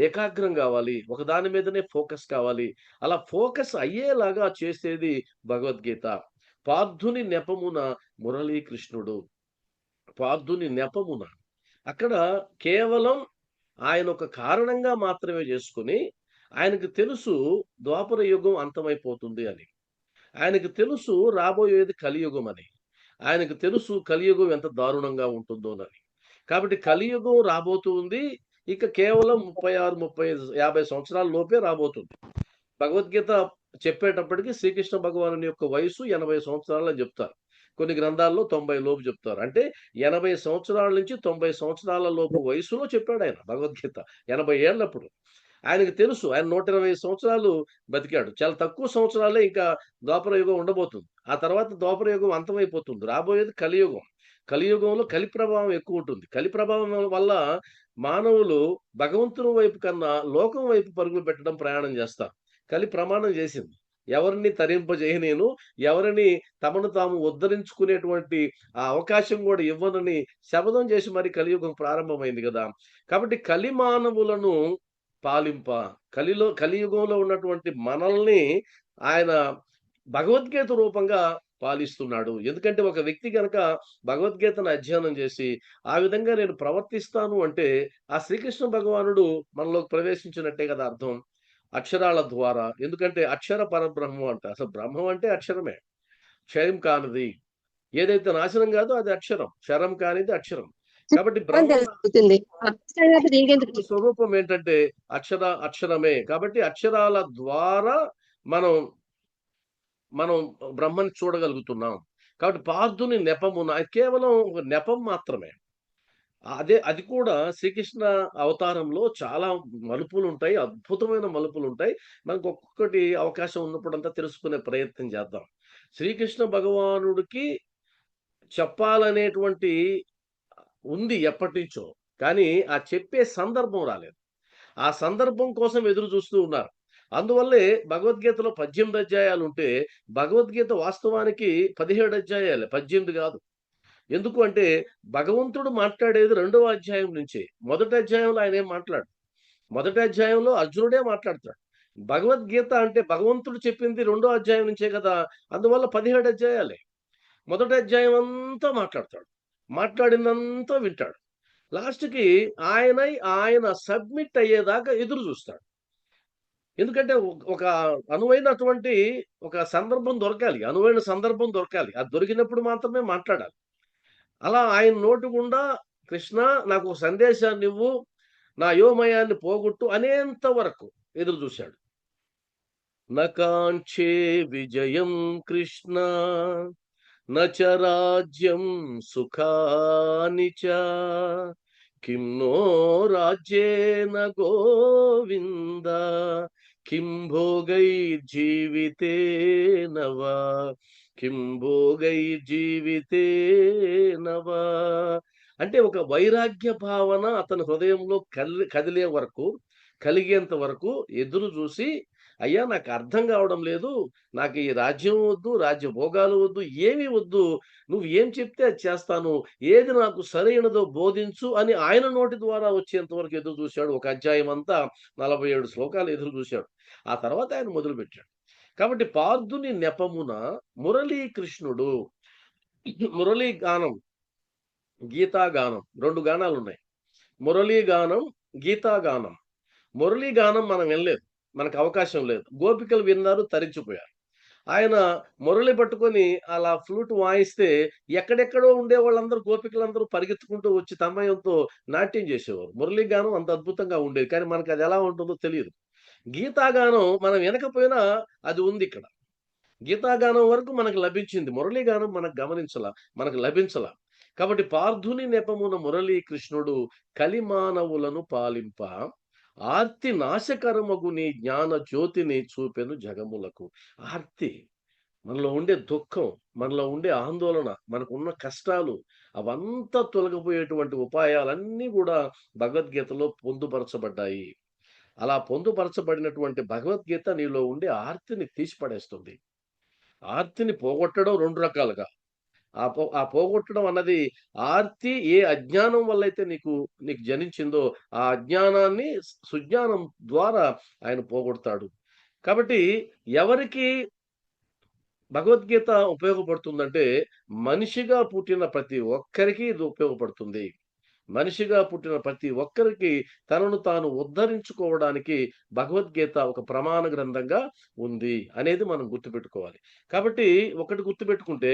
ఏకాగ్రం గావాలి. ఒకదాని మీదనే ఫోకస్ కావాలి. అలా ఫోకస్ అయ్యేలాగా చేసేది భగవద్గీత. పార్థుని నెపమున మురళీకృష్ణుడు. పార్థుని నెపమున. అక్కడ కేవలం ఆయన ఒక కారణంగా మాత్రమే చేసుకొని, ఆయనకు తెలుసు ద్వాపర యుగం అంతమైపోతుంది అని. ఆయనకు తెలుసు రాబోయేది కలియుగం అని. ఆయనకు తెలుసు కలియుగం ఎంత దారుణంగా ఉంటుందోనని. కాబట్టి కలియుగం రాబోతూ ఉంది. ఇక కేవలం 36, 30, 50 సంవత్సరాల లోపే రాబోతుంది. భగవద్గీత చెప్పేటప్పటికి శ్రీకృష్ణ భగవానుని యొక్క వయసు 80 సంవత్సరాలని జెప్తారు. కొన్ని గ్రంథాల్లో 90 లోపు చెప్తారు. అంటే 80 సంవత్సరాల నుంచి 90 సంవత్సరాల లోపు వయసులో చెప్పాడాయన భగవద్గీత. 80 ఏళ్ళప్పుడు. ఆయనకు తెలుసు ఆయన 120 సంవత్సరాలు బతికాడు. చాలా తక్కువ సంవత్సరాలే ఇంకా ద్వాపర యుగం ఉండబోతుంది. ఆ తర్వాత ద్వాపర యుగం అంతమైపోతుంది. రాబోయేది కలియుగం. కలియుగంలో కలి ప్రభావం ఎక్కువుంటుంది. కలి ప్రభావం వల్ల మానవులు భగవంతుని వైపు కన్నా లోకం వైపు పరుగులు పెట్టడం ప్రయాణం జేస్తారు. కలి ప్రమాణం జేసింది. ఎవరిని తరింపజేయనేను, ఎవరిని తమను తాము ఉద్ధరించుకునేటువంటి ఆ అవకాశం గూడా ఇవ్వనని శపథం జేసి మరి కలియుగం ప్రారంభమైంది గదా! కాబట్టి కలి మానవులను పాలింప. కలియుగంలో ఉన్నటువంటి మనల్ని ఆయన భగవద్గీత రూపంగా పాలిస్తున్నాడు. ఎందుకంటే ఒక వ్యక్తి గనక భగవద్గీతను అధ్యయనం చేసి, ఆ విధంగా నేను ప్రవర్తిస్తాను అంటే, ఆ శ్రీకృష్ణ భగవానుడు మనలోకి ప్రవేశించినట్టే కదా అర్థం. అక్షరాల ద్వారా. ఎందుకంటే అక్షర పరబ్రహ్మం అంట. అసలు బ్రహ్మం అంటే అక్షరమే. క్షయం కానిది. ఏదైతే నాశనం కాదో అది అక్షరం. క్షరం కానిది అక్షరం. కాబట్టి జరుగుతుంది. స్వరూపం ఏంటంటే అక్షరమే. కాబట్టి అక్షరాల ద్వారా మనం మనం బ్రహ్మని చూడగలుగుతున్నాం. కాబట్టి పార్థుని నెపమున కేవలం ఒక నెపం మాత్రమే. అది కూడా శ్రీకృష్ణ అవతారంలో చాలా మలుపులుంటాయి. అద్భుతమైన మలుపులుంటాయి. మనకు ఒక్కొక్కటి అవకాశం ఉన్నప్పుడంతా తెలుసుకునే ప్రయత్నం చేద్దాం. శ్రీకృష్ణ భగవానుడికి చెప్పాలనేటువంటి ఉంది ఎప్పటినుంచో. కానీ ఆ చెప్పే సందర్భం రాలేదు. ఆ సందర్భం కోసం ఎదురు చూస్తూ ఉన్నారు. అందువల్లే భగవద్గీతలో 18 అధ్యాయాలుంటే, భగవద్గీత వాస్తవానికి 17 అధ్యాయాలే, 18 గాదు. ఎందుకు అంటే, భగవంతుడు మాట్లాడేది 2వ అధ్యాయం నుంచే. మొదటి అధ్యాయంలో ఆయనేం మాట్లాడడు. మొదటి అధ్యాయంలో అర్జునుడే మాట్లాడతాడు. భగవద్గీత అంటే భగవంతుడు చెప్పింది 2వ అధ్యాయం నుంచే కదా! అందువల్ల 17 అధ్యాయాలే. మొదటి అధ్యాయం అంతా మాట్లాడతాడు. మాట్లాడిందంతా వింటాడు. లాస్ట్‌కి ఆయన సబ్మిట్ అయ్యేదాకా ఎదురు చూస్తాడు. ఎందుకంటే ఒక అనువైనటువంటి ఒక సందర్భం దొరకాలి. అనువైన సందర్భం దొరకాలి. అది దొరికినప్పుడు మాత్రమే మాట్లాడాలి. అలా ఆయన నోటి గుండా కృష్ణ నాకు ఒక సందేశాన్నివ్వు, నా అయోమయాన్ని పోగొట్టు అనేంత వరకు ఎదురు చూశాడు. నకాంక్షే విజయం కృష్ణ న చ రాజ్యం సుఖాని చ కిం నో రాజ్యేన గోవింద కిం భోగైర్జీవితేన వా కిం భోగైర్జీవితేన వా అంటే ఒక వైరాగ్య భావన అతని హృదయంలో కదిలే వరకు, కలిగేంత వరకు ఎదురు చూసి, అయ్యా నాకు అర్థం కావడం లేదు. నాకు ఈ రాజ్యం వద్దు, రాజ్య భోగాలు వద్దు, ఏమీ వద్దు. నువ్వు ఏం చెప్తే అది చేస్తాను. ఏది నాకు సరైనదో బోధించు అని ఆయన నోటి ద్వారా వచ్చేంత వరకు ఎదురు చూశాడు. ఒక అధ్యాయం అంతా 47 శ్లోకాలు ఎదురు చూశాడు. ఆ తర్వాత ఆయన మొదలుపెట్టాడు. కాబట్టి పార్థుని నెపమున మురళీకృష్ణుడు మురళీ గానం, గీతాగానం 2 గానాలున్నాయి. మురళీ గానం, గీతాగానం. మురళీ గానం మనం వినలేదు. మనకు అవకాశం లేదు. గోపికలు విన్నారు, తరించిపోయారు. ఆయన మురళి పట్టుకొని అలా ఫ్లూట్ వాయిస్తే ఎక్కడెక్కడో ఉండేవాళ్ళందరూ గోపికలందరూ పరిగెత్తుకుంటూ వచ్చి తన్మయంతో నాట్యం చేసేవారు. మురళీ గానం అంత అద్భుతంగా ఉండేది. కానీ మనకది ఎలా ఉంటుందో తెలీదు. గీతాగానం మనం వినకపోయినా అది ఉందిక్కడ. గీతాగానం వరకు మనకు లభించింది. మురళీగానం మనకు లభించలా. కాబట్టి పార్థుని నెపమున మురళీకృష్ణుడు కలిమానవులను పాలింప ఆర్తి నాశకరమగు నీ జ్ఞాన జ్యోతిని చూపెను జగములకు. ఆర్తి మనలో ఉండే దుఃఖం, మనలో ఉండే ఆందోళన, మనకున్న కష్టాలు అవంతా తొలగిపోయేటువంటి ఉపాయాలన్నీ కూడా భగవద్గీతలో పొందుపరచబడ్డాయి. అలా పొందుపరచబడినటువంటి భగవద్గీత నీలో ఉండే ఆర్తిని తీసిపడేస్తుంది. ఆర్తిని పోగొట్టడం 2 రకాలుగా. ఆ పోగొట్టడం అన్నది ఆర్తి ఏ అజ్ఞానం వల్లైతే నీకు జనించిందో, ఆ అజ్ఞానాన్ని సుజ్ఞానం ద్వారా ఆయన పోగొడతాడు. కాబట్టి ఎవరికి భగవద్గీత ఉపయోగపడుతుందంటే, మనిషిగా పుట్టిన ప్రతి ఒక్కరికి ఇది ఉపయోగపడుతుంది. మనిషిగా పుట్టిన ప్రతి ఒక్కరికి తనను తాను ఉద్ధరించుకోవడానికి భగవద్గీత ఒక ప్రమాణ గ్రంథంగా ఉంది అనేది మనం గుర్తుపెట్టుకోవాలి. కాబట్టి ఒకటి గుర్తుపెట్టుకుంటే,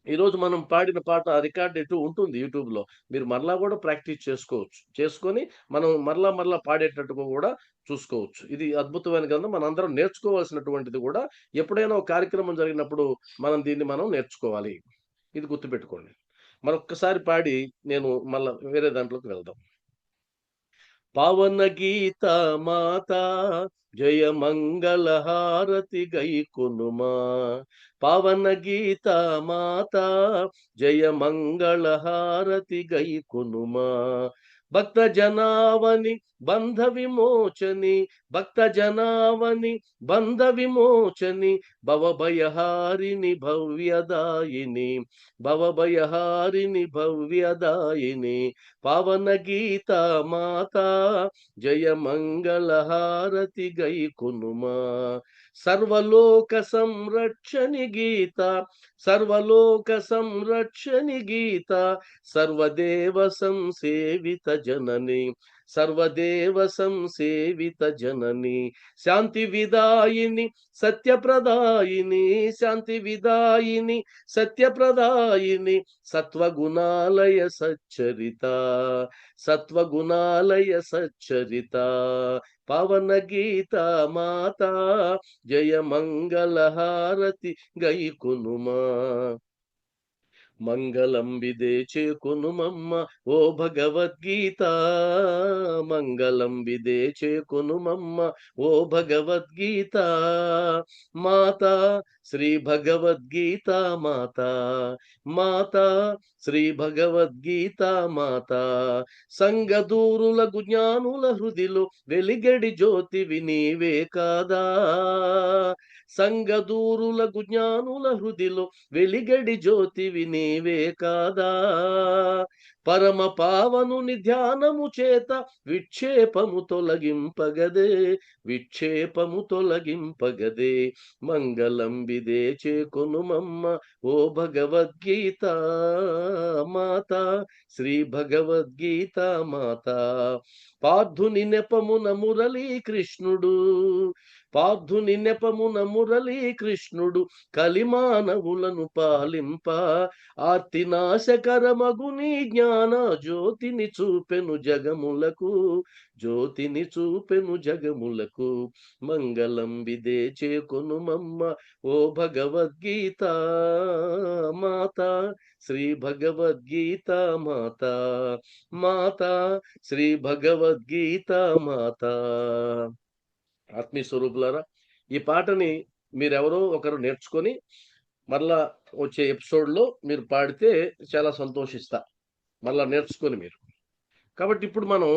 ఈరోజు మనం పాడిన పాట రికార్డ్ ఉంటుంది యూట్యూబ్‌లో. మీరు మరలా గూడా ప్రాక్టీస్ చేసుకోవచ్చు. చేసుకొని మనం మరలా పాడేటట్టుగా గూడా చూసుకోవచ్చు. ఇది అద్భుతమైన గ్రంథం. మనందరం నేర్చుకోవాల్సినటువంటిది గూడా. ఎప్పుడైనా ఒక కార్యక్రమం జరిగినప్పుడు మనం నేర్చుకోవాలి. ఇది గుర్తుపెట్టుకోండి. మరొక్కసారి పాడి నేను మళ్ళా వేరే దాంట్లోకి వెళ్దాం. పవన గీత మాతా జయ మంగళ హారతి గైకొనుమా పవన గీత మాతా జయ మంగళ హారతి గైకొనుమా భక్త జనావని బంధ విమోచని భక్త జనావని బంధ విమోచని భవభయహారిణి భవ్యదాయిని భవభయహారిణి భవ్యదాయిని పవన గీత మాతా జయ మంగళ హారతి గైకొనుమా సర్వలోక సంరక్షణి గీత సర్వలోక సంరక్షణి గీత సర్వదేవ సంసేవిత జనని సర్వదేవ సంసేవిత జనని శాంతి విదాయిని సత్యప్రదాయిని శాంతి విదాయిని సత్యప్రదాయిని సత్వగుణాలయ సచ్చరిత సత్వగుణాలయ సచ్చరిత పవన గీత మాతా జయ మంగళ హారతి గైకొనుమా మంగళం విదే చేకొనుమమ్మ ఓ భగవద్గీత మంగళం విదే చేకొనుమమ్మ ఓ భగవద్గీత మాతా శ్రీ భగవద్గీత మాతా మాతా శ్రీ భగవద్గీత మాతా సంగదూరులకు జ్ఞానుల హృదిలో వెలిగడి జ్యోతివి నీవే కాదా సంగదూరులకు జ్ఞానుల హృదిలో వెలిగడి జ్యోతివి నీవే కాదా పరమ పావనుని ధ్యానము చేత విక్షేపము తొలగింపగదే విక్షేపము తొలగింపగదే మంగళం విదేచే కొనుమమ్మ ఓ భగవద్గీత మాత, శ్రీ భగవద్గీత మాత. పార్థుని నెపమున మురళీ కృష్ణుడు, పార్థుని నెపమున మురళీ కృష్ణుడు కలిమానవులను పాలింప, ఆర్తినాశకరమగుని జ్ఞాన జ్యోతిని చూపెను జగములకు, జ్యోతిని చూపెను జగములకు. మంగళం విదేచే కొనుమమ్మ ఓ భగవద్గీత మాత, శ్రీ భగవద్గీత మాత, మాత శ్రీ భగవద్గీత మాత. ఆత్మీయ స్వరూపులారా, ఈ పాటని మీరెవరో ఒకరు నేర్చుకొని మరలా వచ్చే ఎపిసోడ్లో మీరు పాడితే చాలా సంతోషిస్తా, మరలా నేర్చుకొని మీరు. కాబట్టి ఇప్పుడు మనం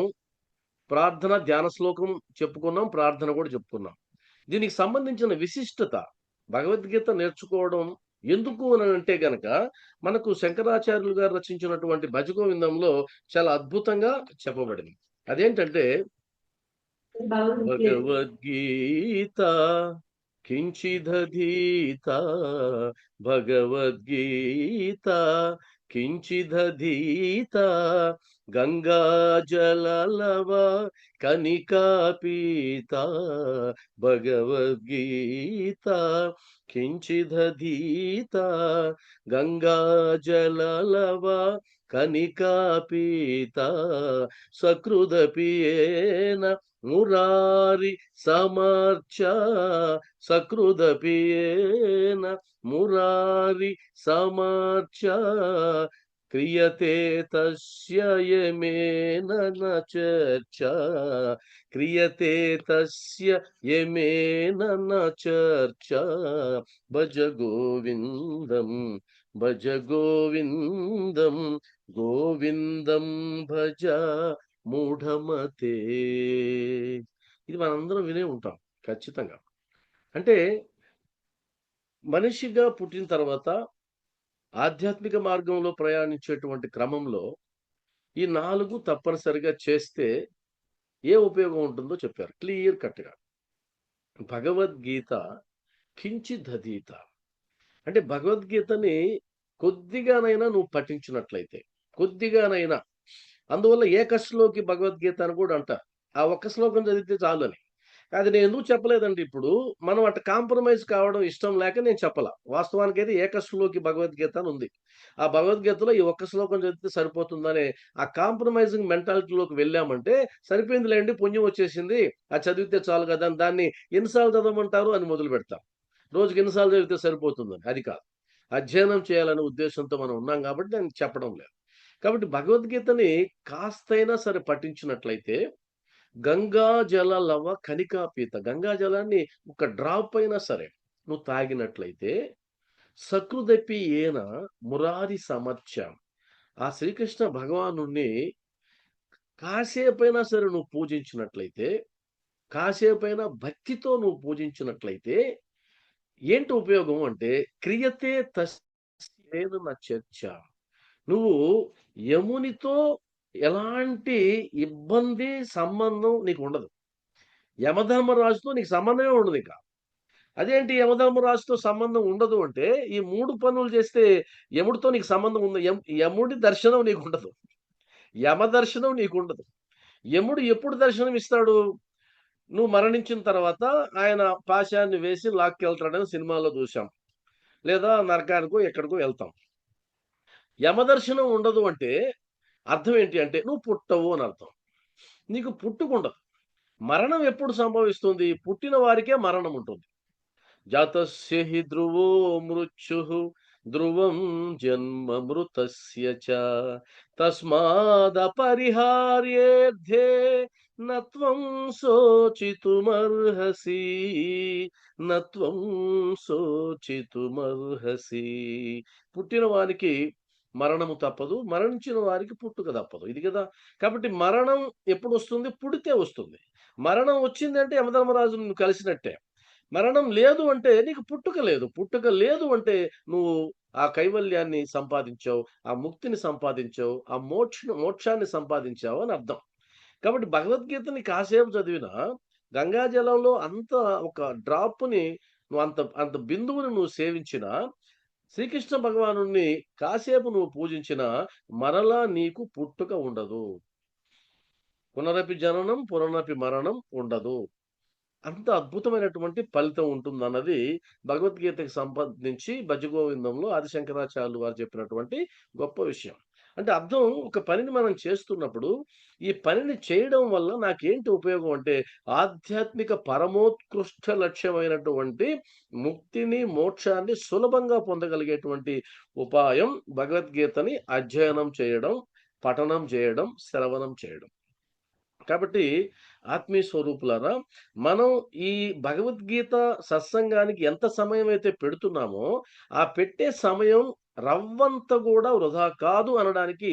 ప్రార్థన ధ్యాన శ్లోకం చెప్పుకున్నాం, ప్రార్థన కూడా చెప్పుకున్నాం. దీనికి సంబంధించిన విశిష్టత, భగవద్గీత నేర్చుకోవడం ఎందుకు అని అంటే గనక మనకు శంకరాచార్యులు గారు రచించినటువంటి భజగోవిందంలో చాలా అద్భుతంగా చెప్పబడింది. అదేంటంటే భగవద్గీత కించిదధీత, భగవద్గీత కించిదధీత, గంగాజలలవ కనికాపీత, భగవద్గీత కించిదధీత, గంగాజలలవ కనికాపీత, సకృదపియేన మురారి సమర్చ, సకృదపియేన మురారి సమర్చ, క్రియతే తస్య యమేన న చర్చ, క్రియతే తస్య యమేన న చర్చ, భజ గోవిందం, భజ గోవిందం, గోవిందం భజ మూఢమతే. ఇది మనందరం వినే ఉంటాం ఖచ్చితంగా. అంటే మనిషిగా పుట్టిన తర్వాత ఆధ్యాత్మిక మార్గంలో ప్రయాణించేటువంటి క్రమంలో ఈ 4 తప్పనిసరిగా చేస్తే ఏ ఉపయోగం ఉంటుందో చెప్పారు క్లియర్ కట్గా. భగవద్గీత కించిదధీత అంటే భగవద్గీతని కొద్దిగానైనా నువ్వు పఠించినట్లయితే, కొద్దిగానైనా, అందువల్ల ఏకశ్లోకి భగవద్గీత అని కూడా అంటారు. ఆ ఒక్క శ్లోకం చదివితే చాలు అని. అది నేను ఎందుకు చెప్పలేదండి, ఇప్పుడు మనం అట్లా కాంప్రమైజ్ కావడం ఇష్టం లేక నేను చెప్పలా. వాస్తవానికి అయితే ఏకశ్లోకి భగవద్గీత అని ఉంది. ఆ భగవద్గీతలో ఈ ఒక్క శ్లోకం చదివితే సరిపోతుందనే ఆ కాంప్రమైజింగ్ మెంటాలిటీలోకి వెళ్ళామంటే సరిపోయిందిలేండి, పుణ్యం వచ్చేసింది, అది చదివితే చాలు కదా అని దాన్ని ఎన్నిసార్లు చదవమంటారు అని మొదలు పెడతాం. రోజుకి ఎన్నిసార్లు చదివితే సరిపోతుందని. అది కాదు. అధ్యయనం చేయాలనే ఉద్దేశంతో మనం ఉన్నాం కాబట్టి నేను చెప్పడం లేదు. కాబట్టి భగవద్గీతని కాస్తైనా సరే పఠించినట్లయితే గంగా జల లవ కనికాపీత, గంగా జలాన్ని ఒక డ్రాప్ అయినా సరే నువ్వు తాగినట్లయితే, సకృదపి ఏన మురారి సమర్చ, ఆ శ్రీకృష్ణ భగవానుణ్ణి కాసేపైనా సరే నువ్వు పూజించినట్లయితే, కాసేపైనా భక్తితో నువ్వు పూజించినట్లయితే ఏంటి ఉపయోగం అంటే, క్రియతే తస్యేన న చర్చ, నువ్వు యమునితో ఎలాంటి ఇబ్బంది, సంబంధం నీకు ఉండదు. యమధర్మరాజుతో నీకు సంబంధమే ఉండదు ఇక. అదేంటి యమధర్మరాజుతో సంబంధం ఉండదు అంటే, ఈ 3 పనులు చేస్తే యముడితో నీకు సంబంధం ఉంది. యముడి దర్శనం నీకుండదు. యమ దర్శనం నీకుండదు. యముడు ఎప్పుడు దర్శనం ఇస్తాడు? నువ్వు మరణించిన తర్వాత ఆయన పాశాన్ని వేసి లాక్కెళ్తాడని సినిమాలో చూసాం. లేదా నరకానికో ఎక్కడికో వెళ్తాం. యమదర్శనం ఉండదు అంటే అర్థం ఏంటి అంటే నువ్వు పుట్టవు అని అర్థం. నీకు పుట్టుకుండదు. మరణం ఎప్పుడు సంభవిస్తుంది? పుట్టిన వారికే మరణం ఉంటుంది. జాతస్య హి ధ్రువో మృత్యుః ధ్రువం జన్మ మృతస్య చ, తస్మాదపరిహార్యేర్థే నత్వం శోచితుమర్హసి, నత్వం శోచితుమర్హసి. పుట్టిన వారికి మరణము తప్పదు, మరణించిన వారికి పుట్టుక తప్పదు. ఇది కదా. కాబట్టి మరణం ఎప్పుడు వస్తుంది? పుడితే వస్తుంది. మరణం వచ్చిందంటే యమధర్మరాజు నిన్ను కలిసినట్టే. మరణం లేదు అంటే నీకు పుట్టుక లేదు. పుట్టుక లేదు అంటే నువ్వు ఆ కైవల్యాన్ని సంపాదించావు, ఆ ముక్తిని సంపాదించావు, ఆ మోక్షాన్ని సంపాదించావు అని అర్థం. కాబట్టి భగవద్గీతని కాసేపు చదివినా గంగాజలంలో అంత ఒక డ్రాప్‌ని నువ్వు అంత అంత బిందువుని నువ్వు సేవించినా, శ్రీకృష్ణ భగవానుడిని కాసేపు నువ్వు పూజించినా, మరలా నీకు పుట్టుక ఉండదు. పునరపి జననం, పునరపి మరణం ఉండదు. అంత అద్భుతమైనటువంటి ఫలితం ఉంటుందన్నది భగవద్గీతకి సంబంధించి భజగోవిందంలో ఆదిశంకరాచార్యులు వారు చెప్పినటువంటి గొప్ప విషయం. అంటే అర్థం, ఒక పనిని మనం చేస్తున్నప్పుడు, ఈ పనిని చేయడం వల్ల నాకేంటి ఉపయోగం అంటే, ఆధ్యాత్మిక పరమోత్కృష్ట లక్ష్యమైనటువంటి ముక్తిని, మోక్షాన్ని సులభంగా పొందగలిగేటువంటి ఉపాయం భగవద్గీతని అధ్యయనం చేయడం, పఠనం చేయడం, శ్రవణం చేయడం. కాబట్టి ఆత్మీయ స్వరూపులారా, మనం ఈ భగవద్గీత సత్సంగానికి ఎంత సమయం అయితే పెడుతున్నామో, ఆ పెట్టే సమయం రవ్వంత గూడా వృధా కాదు అనడానికి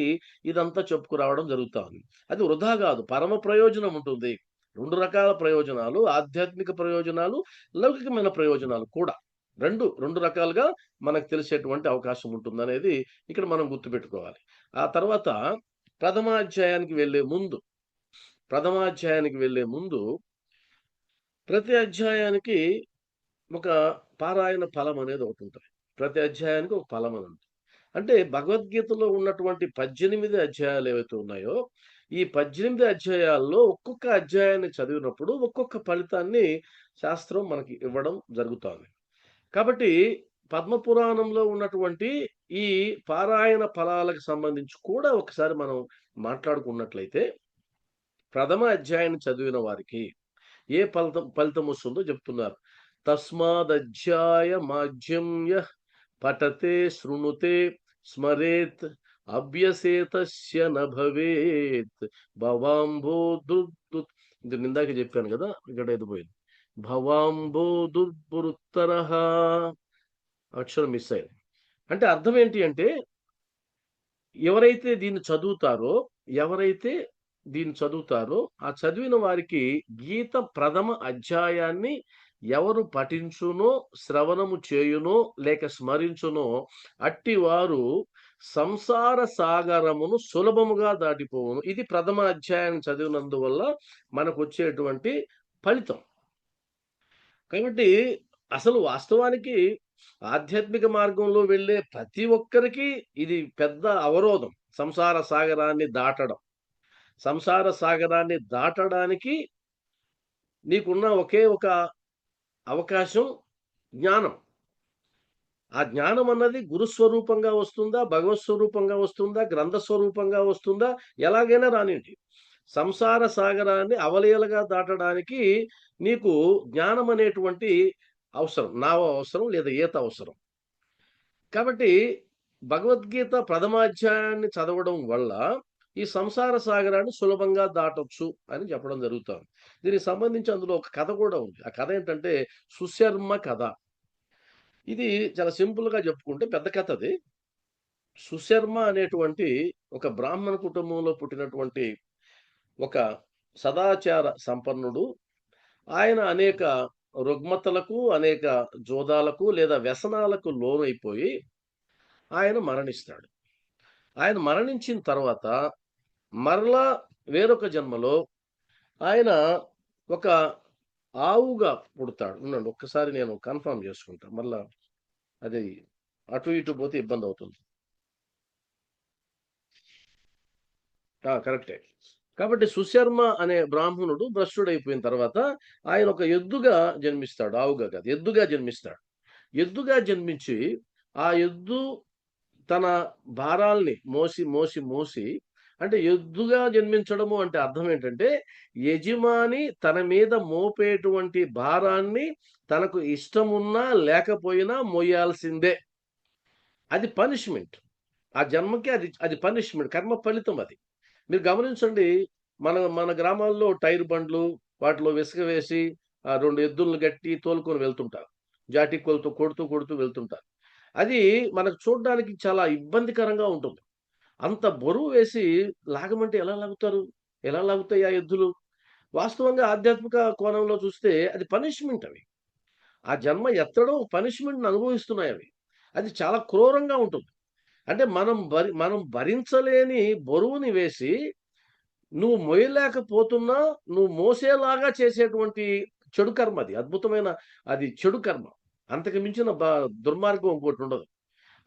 ఇదంతా చెప్పుకురావడం జరుగుతా ఉంది. అది వృధా గాదు, పరమ ప్రయోజనం ఉంటుంది. 2 రకాల ప్రయోజనాలు, ఆధ్యాత్మిక ప్రయోజనాలు, లౌకికమైన ప్రయోజనాలు కూడా. 2 రకాలుగా మనకు తెలిసేటువంటి అవకాశం ఉంటుందనేది ఇక్కడ మనం గుర్తుపెట్టుకోవాలి. ఆ తర్వాత ప్రథమాధ్యాయానికి వెళ్ళే ముందు ప్రతి అధ్యాయానికి ఒక పారాయణ ఫలం అనేది ఒకటుంటది. ప్రతి అధ్యాయానికి ఒక ఫలం అని ఉంటుంది. అంటే భగవద్గీతలో ఉన్నటువంటి 18 అధ్యాయాలు ఏవైతే ఉన్నాయో, ఈ 18 అధ్యాయాల్లో ఒక్కొక్క అధ్యాయాన్ని చదివినప్పుడు ఒక్కొక్క ఫలితాన్ని శాస్త్రం మనకి ఇవ్వడం జరుగుతోంది. కాబట్టి పద్మపురాణంలో ఉన్నటువంటి ఈ పారాయణ ఫలాలకు సంబంధించి కూడా ఒకసారి మనం మాట్లాడుకున్నట్లయితే, ప్రథమ అధ్యాయాన్ని చదివిన వారికి ఏ ఫలితం వస్తుందో చెప్తున్నారు. తస్మాదధ్యాయమాజ్యం యః పఠతే శృణుతే స్మరేత్ అభ్యసేతస్య న భవేత్ భవాంబోధుర్దు. ఇది ఇందాక చెప్పాను కదా, ఇక్కడ ఏదో పోయింది. భవాంబోధుర్బురుత్తరః అక్షరం మిస్ అయింది. అంటే అర్థం ఏంటి అంటే, ఎవరైతే దీన్ని చదువుతారో ఎవరైతే దీన్ని చదువుతారో, ఆ చదివిన వారికి గీత ప్రథమ అధ్యాయాన్ని ఎవరు పఠించునో, శ్రవణము చేయునో, లేక స్మరించునో, అట్టివారు సంసార సాగరమును సులభముగా దాటిపోవును. ఇది ప్రథమ అధ్యాయాన్ని చదివినందువల్ల మనకొచ్చేటువంటి ఫలితం. కాబట్టి అసలు వాస్తవానికి ఆధ్యాత్మిక మార్గంలో వెళ్ళే ప్రతి ఒక్కరికి ఇది పెద్ద అవరోధం. సంసార సాగరాన్ని దాటడం. సంసార సాగరాన్ని దాటడానికి నీకున్న ఒకే ఒక అవకాశం జ్ఞానం. ఆ జ్ఞానం అన్నది గురుస్వరూపంగా వస్తుందా, భగవత్ స్వరూపంగా వస్తుందా, గ్రంథ స్వరూపంగా వస్తుందా, ఎలాగైనా రానియండి. సంసార సాగరాన్ని అవలీలగా దాటడానికి నీకు జ్ఞానం అనేటువంటి అవసరం. నావ అవసరం, లేదా ఈత అవసరం. కాబట్టి భగవద్గీత ప్రథమాధ్యాయాన్ని చదవడం వల్ల ఈ సంసార సాగరాన్ని సులభంగా దాటొచ్చు అని చెప్పడం జరుగుతుంది. దీనికి సంబంధించి అందులో ఒక కథ కూడా ఉంది. ఆ కథ ఏంటంటే సుశర్మ కథ. ఇది చాలా సింపుల్‌గా చెప్పుకుంటే పెద్ద కథ అది. సుశర్మ అనేటువంటి ఒక బ్రాహ్మణ కుటుంబంలో పుట్టినటువంటి ఒక సదాచార సంపన్నుడు. ఆయన అనేక రుగ్మతలకు, అనేక జోదాలకు లేదా వ్యసనాలకు లోనైపోయి ఆయన మరణిస్తాడు. ఆయన మరణించిన తర్వాత మరలా వేరొక జన్మలో ఆయన ఒక ఆవుగా పుడతాడు. ఉండండి, ఒక్కసారి నేను కన్ఫర్మ్ చేసుకుంటా. మళ్ళా అది అటు ఇటు పోతే ఇబ్బందవుతుంది. కరెక్టే. కాబట్టి సుశర్మ అనే బ్రాహ్మణుడు భ్రష్టుడైపోయిన తర్వాత ఆయన ఒక ఎద్దుగా జన్మిస్తాడు. ఆవుగా కాదు, ఎద్దుగా జన్మిస్తాడు. ఎద్దుగా జన్మించి ఆ ఎద్దు తన భారాల్ని మోసి, మోసి, మోసి, అంటే ఎద్దుగా జన్మించడము అంటే అర్థం ఏంటంటే, యజమాని తన మీద మోపేటువంటి భారాన్ని తనకు ఇష్టమున్నా లేకపోయినా మోయాల్సిందే. అది పనిష్మెంట్. ఆ జన్మకి అది అది పనిష్మెంట్. కర్మ ఫలితం అది. మీరు గమనించండి, మన మన గ్రామాల్లో టైర్ బండ్లు, వాటిలో ఇసుక వేసి 2 ఎద్దులను గట్టి తోలుకొని వెళ్తుంటారు. జాటికోలతో కొడుతూ, కొడుతూ వెళ్తుంటారు. అది మనకు చూడ్డానికి చాలా ఇబ్బందికరంగా ఉంటుంది. అంత బరువు వేసి లాగమంటే ఎలా లాగుతారు? ఎలా లాగుతాయి ఆ ఎద్దులు? వాస్తవంగా ఆధ్యాత్మిక కోణంలో చూస్తే అది పనిష్మెంట్ అవి. ఆ జన్మ ఎత్తడం పనిష్మెంట్‌ని అనుభవిస్తున్నాయవి. అది చాలా క్రూరంగా ఉంటుంది. అంటే మనం భరించలేని బరువుని వేసి, నువ్వు మోయలేకపోతున్నా, నువ్వు మోసేలాగా చేసేటువంటి చెడు కర్మ అది. అద్భుతమైన అది చెడు కర్మ. అంతకు మించిన దుర్మార్గం ఇంకోటి ఉండదు.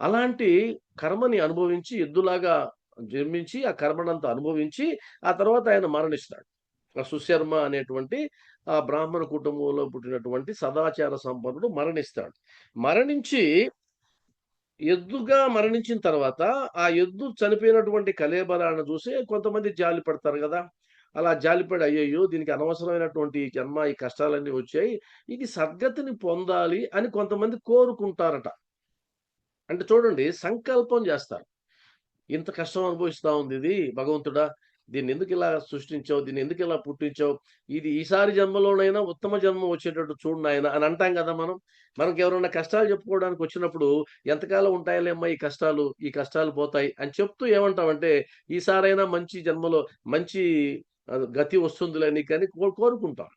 అలాంటి కర్మని అనుభవించి ఎద్దులాగా జన్మించి, ఆ కర్మనంతా అనుభవించి, ఆ తర్వాత ఆయన మరణిస్తాడు. ఆ సుశర్మ అనేటువంటి ఆ బ్రాహ్మణ కుటుంబంలో పుట్టినటువంటి సదాచార సంపన్నుడు మరణిస్తాడు. మరణించి ఎద్దుగా మరణించిన తర్వాత, ఆ ఎద్దు చనిపోయినటువంటి కళేబరాన్ని చూసి కొంతమంది జాలి పడతారు గదా! అలా జాలిపడి అయ్యయ్యో! దీనికి అనవసరమైనటువంటి ఈ జన్మ, ఈ కష్టాలన్నీ వచ్చాయి. ఇది సద్గతిని పొందాలి అని కొంతమంది కోరుకుంటారట. అంటే చూడండి సంకల్పం జేస్తారు. ఇంత కష్టం అనుభవిస్తా ఉంది ఇది భగవంతుడా! దీన్నెందుకిలా సృష్టించావు? దీన్నెందుకిలా పుట్టించావు? ఇది ఈసారి జన్మలోనైనా ఉత్తమ జన్మ వచ్చేటట్టు చూడు నాయనా అని అంటాం గదా మనం. మనకెవరన్నా కష్టాలు చెప్పుకోవడానికొచ్చినప్పుడు ఎంతకాలం ఉంటాయిలేమ్మా ఈ కష్టాలు, ఈ కష్టాలు పోతాయి అని చెప్తూ ఏమంటామంటే, ఈసారైనా మంచి జన్మలో మంచి గతి వస్తుందిలే నీకని కోరుకుంటాం.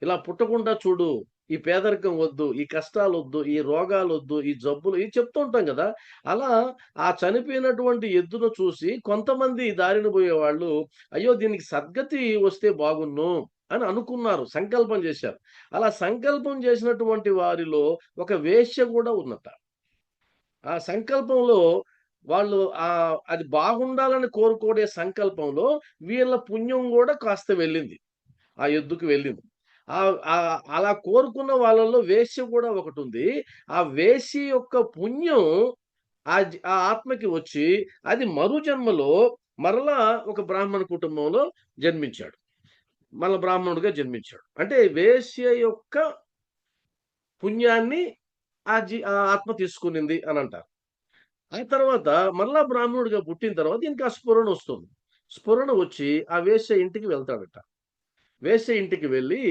ఇలా పుట్టకుండా చూడు. ఈ పేదరికం వద్దు. ఈ కష్టాలొద్దు. ఈ రోగాలొద్దు. ఈ జబ్బులు ఇయి చెప్తూ ఉంటాం గదా! అలా ఆ చనిపోయినటువంటి ఎద్దును చూసి కొంతమంది దారిన బోయేవాళ్ళు, అయ్యో! దీనికి సద్గతి వస్తే బాగున్ను అని అనుకున్నారు. సంకల్పం జేశారు. అలా సంకల్పం జేసినటువంటి వారిలో ఒక వేశ్య గూడా ఉందట. ఆ సంకల్పంలో వాళ్ళు అది బాగుండాలని కోరుకునే సంకల్పంలో వీళ్ళ పుణ్యం గూడా కాస్త వెళ్ళింది. ఆ ఎద్దుకి వెళ్ళింది. అలా కోరుకున్న వాళ్ళలో వేశ్య కూడా ఒకటుంది. ఆ వేశ్య యొక్క పుణ్యం ఆ ఆత్మకి వచ్చి, అది మరు జన్మలో మరలా ఒక బ్రాహ్మణ కుటుంబంలో జన్మించాడు. మళ్ళా బ్రాహ్మణుడిగా జన్మించాడు. అంటే వేశ్య యొక్క పుణ్యాన్ని ఆ ఆత్మ తీసుకునింది అనంటారు. ఆ తర్వాత మళ్ళా బ్రాహ్మణుడిగా పుట్టిన తర్వాత దీనికి ఆ స్ఫురణొస్తుంది. స్ఫురణ వచ్చి ఆ వేశ్య ఇంటికి వెళ్తాడట. వేశ్య ఇంటికి వెళ్ళి,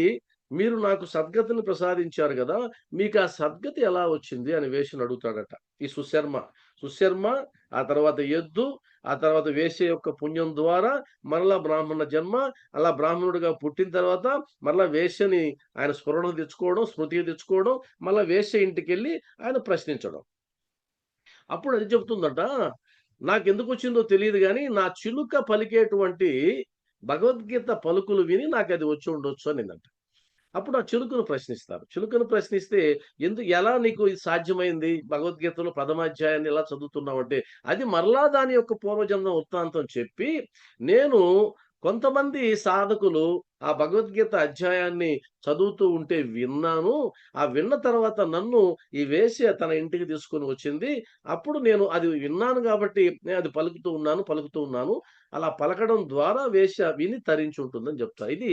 "మీరు నాకు సద్గతిని ప్రసాదించారు గదా! మీకా సద్గతి ఎలా వచ్చింది?" అని వేశ్యని అడుగుతాడట. ఈ సుశర్మ. సుశర్మ, ఆ తర్వాత ఎద్దు, ఆ తర్వాత వేశ్య యొక్క పుణ్యం ద్వారా మరలా బ్రాహ్మణ జన్మ, అలా బ్రాహ్మణుడిగా పుట్టిన తర్వాత మరలా వేశ్యని ఆయన స్ఫురణకు తెచ్చుకోవడం, స్మృతికి తెచ్చుకోవడం, మళ్ళా వేశ్య ఇంటికెళ్ళి ఆయన ప్రశ్నించడం. అప్పుడు అది చెప్తుందట, "నాకెందుకొచ్చిందో తెలీదు గానీ, నా చిలుక పలికేటువంటి భగవద్గీత పలుకులు విని నాకది వచ్చుండొచ్చు" అనిందంట. అప్పుడు ఆ చిలుకను ప్రశ్నిస్తారు. చిలుకను ప్రశ్నిస్తే, ఎలా నీకు ఇది సాధ్యమైంది? భగవద్గీతలో ప్రథమాధ్యాయాన్ని ఎలా చదువుతున్నావంటే, అది మరలా దాని యొక్క పూర్వజన్మ వృత్తాంతం చెప్పి, నేను కొంతమంది సాధకులు ఆ భగవద్గీత అధ్యాయాన్ని చదువుతూ ఉంటే విన్నాను. ఆ విన్న తర్వాత నన్ను ఈ వేశ్య తన ఇంటికి తీసుకొని వచ్చింది. అప్పుడు నేను అది విన్నాను గాబట్టి, నేను అది పలుకుతూ ఉన్నాను. అలా పలకడం ద్వారా వేశ్య విని తరించుంటుందని జెప్తా. ఇది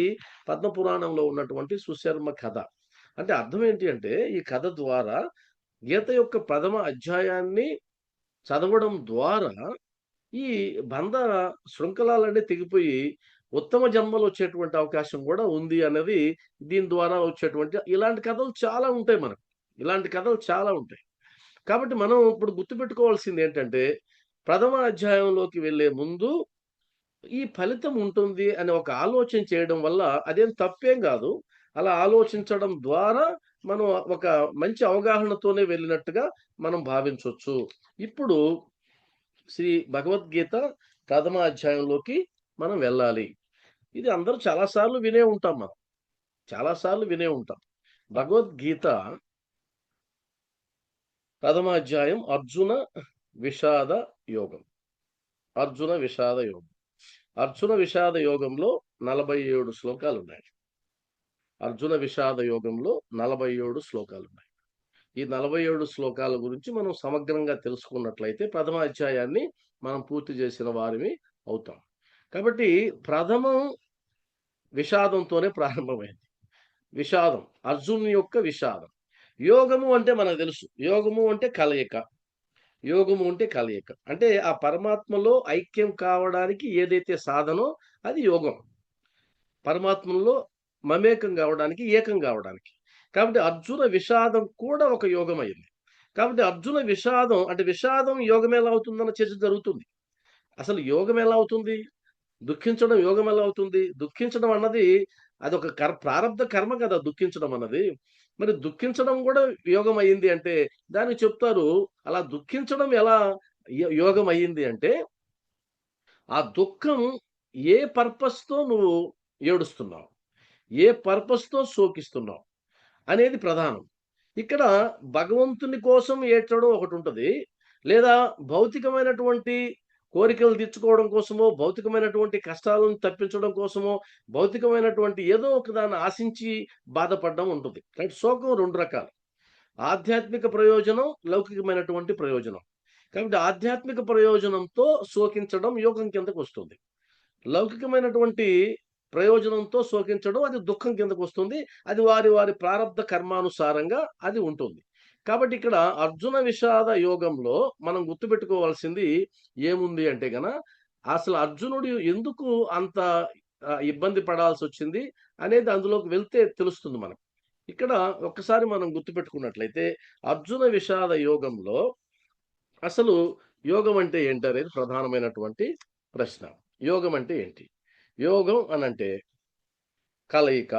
పద్మపురాణంలో ఉన్నటువంటి సుశర్మ కథ. అంటే అర్థం ఏంటి అంటే, ఈ కథ ద్వారా గీత యొక్క ప్రథమ అధ్యాయాన్ని చదవడం ద్వారా, ఈ బంధ శృంఖలాలన్నీ తెగిపోయి, ఉత్తమ జన్మలొచ్చేటువంటి అవకాశం గూడా ఉంది అన్నది దీని ద్వారా వచ్చేటువంటి ఇలాంటి కథలు చాలా ఉంటాయి మనకు. ఇలాంటి కథలు చాలా ఉంటాయి. కాబట్టి మనం ఇప్పుడు గుర్తుపెట్టుకోవాల్సిందేంటంటే, ప్రథమ అధ్యాయంలోకి వెళ్ళే ముందు ఈ ఫలితం ఉంటుంది అనే ఒక ఆలోచన చేయడం వల్ల అదేం తప్పేం గాదు. అలా ఆలోచించడం ద్వారా మనం ఒక మంచి అవగాహనతోనే వెళ్ళినట్టుగా మనం భావించొచ్చు. ఇప్పుడు శ్రీ భగవద్గీత ప్రథమ అధ్యాయంలోకి మనం వెళ్ళాలి. ఇది అందరూ చాలా సార్లు వినే ఉంటాం మనం. చాలా సార్లు వినే ఉంటాం. భగవద్గీత ప్రథమ అధ్యాయం అర్జున విషాద యోగం. అర్జున విషాద యోగం. అర్జున విషాద యోగంలో 47 శ్లోకాలున్నాయి. అర్జున విషాద యోగంలో 47 శ్లోకాలున్నాయి. ఈ 47 శ్లోకాల గురించి మనం సమగ్రంగా తెలుసుకున్నట్లయితే ప్రథమ అధ్యాయాన్ని మనం పూర్తి చేసిన వారిమి అవుతాం. కాబట్టి ప్రథమం విషాదంతోనే ప్రారంభమైంది. విషాదం. అర్జునుని యొక్క విషాదం. యోగము అంటే మనకు తెలుసు. యోగము అంటే కలయిక. యోగము అంటే కలయిక. అంటే ఆ పరమాత్మలో ఐక్యం కావడానికి ఏదైతే సాధనో అది యోగం. పరమాత్మలో మమేకం గావడానికి, ఏకం గావడానికి. కాబట్టి అర్జున విషాదం కూడా ఒక యోగమయింది. కాబట్టి అర్జున విషాదం అంటే విషాదం యోగం ఎలా అవుతుందన్న చర్చ జరుగుతుంది. అసలు యోగం ఎలా అవుతుంది? దుఃఖించడం యోగం ఎలా అవుతుంది? దుఃఖించడం అన్నది అదొక ప్రారబ్ధ కర్మ కదా! దుఃఖించడం అన్నది. మరి దుఃఖించడం గూడా యోగం అయింది అంటే దానికి చెప్తారు. అలా దుఃఖించడం ఎలా యోగం అయింది అంటే, ఆ దుఃఖం ఏ పర్పస్‌తో నువ్వు ఏడుస్తున్నావు? ఏ పర్పస్‌తో శోకిస్తున్నావు? అనేది ప్రధానం. ఇక్కడ భగవంతుని కోసం ఏడ్చడం ఒకటుంటది. లేదా భౌతికమైనటువంటి కోరికలు తీర్చుకోవడం కోసమో, భౌతికమైనటువంటి కష్టాలను తప్పించడం కోసమో, భౌతికమైనటువంటి ఏదో ఒకదాన్ని ఆశించి బాధపడడం ఉంటుంది. అంటే శోకం 2 రకాలు. ఆధ్యాత్మిక ప్రయోజనం, లౌకికమైనటువంటి ప్రయోజనం. కాబట్టి ఆధ్యాత్మిక ప్రయోజనంతో శోకించడం యోగం కిందకొస్తుంది. లౌకికమైనటువంటి ప్రయోజనంతో శోకించడం అది దుఃఖం కిందకొస్తుంది. అది వారి వారి ప్రారబ్ధ కర్మానుసారంగా అది ఉంటుంది. కాబట్టి ఇక్కడ అర్జున విషాద యోగంలో మనం గుర్తుపెట్టుకోవాల్సింది ఏముంది అంటే అసలు అర్జునుడు ఎందుకు అంత ఇబ్బంది పడాల్సొచ్చింది అనేది అందులోకి వెళ్తే తెలుస్తుంది మనకు. ఇక్కడ ఒక్కసారి మనం గుర్తుపెట్టుకున్నట్లయితే అర్జున విషాద యోగంలో అసలు యోగం అంటే ఏంటనేది ప్రధానమైనటువంటి ప్రశ్న. యోగం అంటే ఏంటి? యోగం అనంటే కలయిక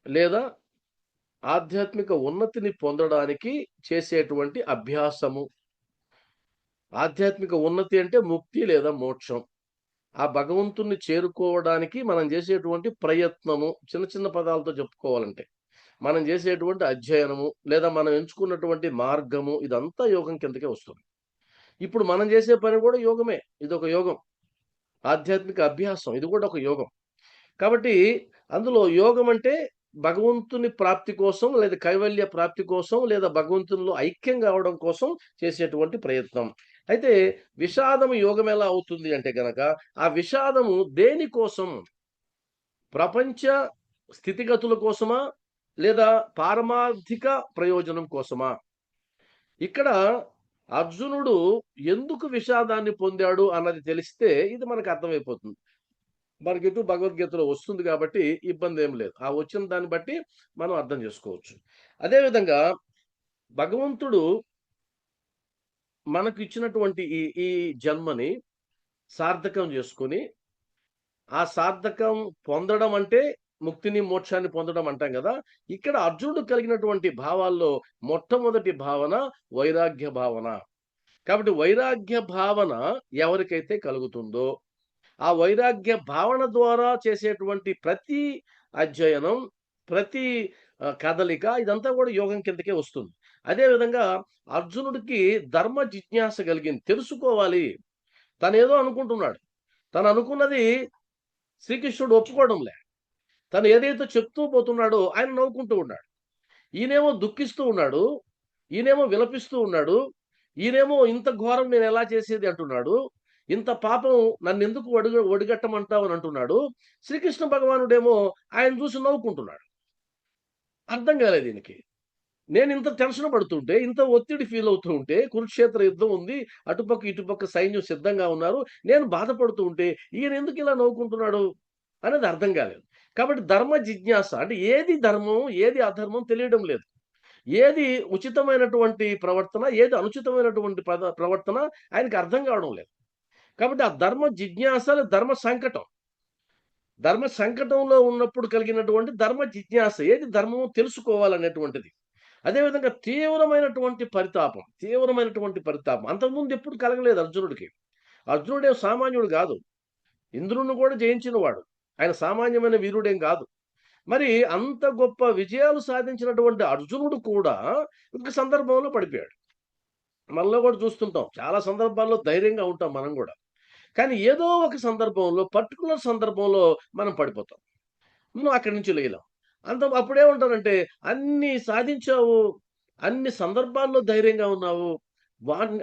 లేదా ఆధ్యాత్మిక ఉన్నతిని పొందడానికి చేసేటువంటి అభ్యాసము. ఆధ్యాత్మిక ఉన్నతి అంటే ముక్తి లేదా మోక్షం. ఆ భగవంతుణ్ణి చేరుకోవడానికి మనం చేసేటువంటి ప్రయత్నము. చిన్న చిన్న పదాలతో చెప్పుకోవాలంటే. మనం చేసేటువంటి అధ్యయనము లేదా మనం ఎంచుకున్నటువంటి మార్గము ఇదంతా యోగం కిందకే వస్తుంది. ఇప్పుడు మనం చేసే పని కూడా యోగమే. ఇదొక యోగం. ఆధ్యాత్మిక అభ్యాసం ఇది కూడా ఒక యోగం. కాబట్టి అందులో యోగం అంటే భగవంతుని ప్రాప్తి కోసం లేదా కైవల్య ప్రాప్తి కోసం లేదా భగవంతునిలో ఐక్యం కావడం కోసం చేసేటువంటి ప్రయత్నం. అయితే విషాదము యోగం ఎలా అవుతుంది అంటే గనక ఆ విషాదము దేనికోసం? ప్రపంచ స్థితిగతుల కోసమా? లేదా పారమార్థిక ప్రయోజనం కోసమా? ఇక్కడ అర్జునుడు ఎందుకు విషాదాన్ని పొందాడు అన్నది తెలిస్తే ఇది మనకు అర్థమైపోతుంది. మనకెటు భగవద్గీతలో వస్తుంది కాబట్టి ఇబ్బందేం లేదు. ఆ వచ్చిన దాన్ని బట్టి మనం అర్థం చేసుకోవచ్చు. అదే విధంగా భగవంతుడు మనకిచ్చినటువంటి ఈ ఈ జన్మని సార్థకం చేసుకొని, ఆ సార్థకం పొందడం అంటే ముక్తిని, మోక్షాన్ని పొందడం అంటాం గదా! ఇక్కడ అర్జునుడు కలిగినటువంటి భావాల్లో మొట్టమొదటి భావన వైరాగ్య భావన. కాబట్టి వైరాగ్య భావన ఎవరికైతే కలుగుతుందో ఆ వైరాగ్య భావన ద్వారా చేసేటువంటి ప్రతి అధ్యయనం, ప్రతి కదలిక ఇదంతా కూడా యోగం కిందకే వస్తుంది. అదే విధంగా అర్జునుడికి ధర్మ జిజ్ఞాస కలిగింది. తెలుసుకోవాలి. తనేదో అనుకుంటున్నాడు. తను అనుకున్నది శ్రీకృష్ణుడు ఒప్పుకోవడంలే. తను ఏదైతే చెప్తూ పోతున్నాడో ఆయన నవ్వుకుంటూ ఉన్నాడు. ఈయనేమో దుఃఖిస్తూ ఉన్నాడు. ఈయనేమో విలపిస్తూ ఉన్నాడు. ఈయనేమో ఇంత ఘోరం నేనెలా చేసేది అంటున్నాడు. ఇంత పాపం నన్నెందుకు ఒడిగట్టమంటావు అని అంటున్నాడు. శ్రీకృష్ణ భగవానుడేమో ఆయన చూసి నవ్వుకుంటున్నాడు. అర్థం కాలేదు ఈయనకి. నేనింత టెన్షన్ పడుతుంటే, ఇంత ఒత్తిడి ఫీల్ అవుతూ ఉంటే, కురుక్షేత్ర యుద్ధం ఉంది. అటుపక్క, ఇటుపక్క సైన్యం సిద్ధంగా ఉన్నారు. నేను బాధపడుతూ ఉంటే, ఈయన ఎందుకు ఇలా నవ్వుకుంటున్నాడు అనేది అర్థం కాలేదు. కాబట్టి ధర్మ జిజ్ఞాస అంటే ఏది ధర్మం, ఏది అధర్మం తెలియడం లేదు. ఏది ఉచితమైనటువంటి ప్రవర్తన, ఏది అనుచితమైనటువంటి ప్రవర్తన ఆయనకి అర్థం కావడం లేదు. కాబట్టి ఆ ధర్మ జిజ్ఞాస, ధర్మ సంకటం. ధర్మ సంకటంలో ఉన్నప్పుడు కలిగినటువంటి ధర్మ జిజ్ఞాస. ఏది ధర్మమో తెలుసుకోవాలనేటువంటిది. అదే విధంగా తీవ్రమైనటువంటి పరితాపం. అంతకుముందు ఎప్పుడు కలగలేదు అర్జునుడికి. అర్జునుడేం సామాన్యుడు గాదు. ఇంద్రుడిని కూడా జయించినవాడు. ఆయన సామాన్యమైన వీరుడేం గాదు. మరి అంత గొప్ప విజయాలు సాధించినటువంటి అర్జునుడు కూడా ఒక సందర్భంలో పడిపోయాడు. మనలో కూడా చూస్తుంటాం. చాలా సందర్భాల్లో ధైర్యంగా ఉంటాం మనం గూడా. కానీ ఏదో ఒక సందర్భంలో, పర్టిక్యులర్ సందర్భంలో మనం పడిపోతాం. మనం అక్కడి నుంచి లేయలేం. అప్పుడేమంటారంటే, "అన్నీ సాధించావు, అన్ని సందర్భాల్లో ధైర్యంగా ఉన్నావు,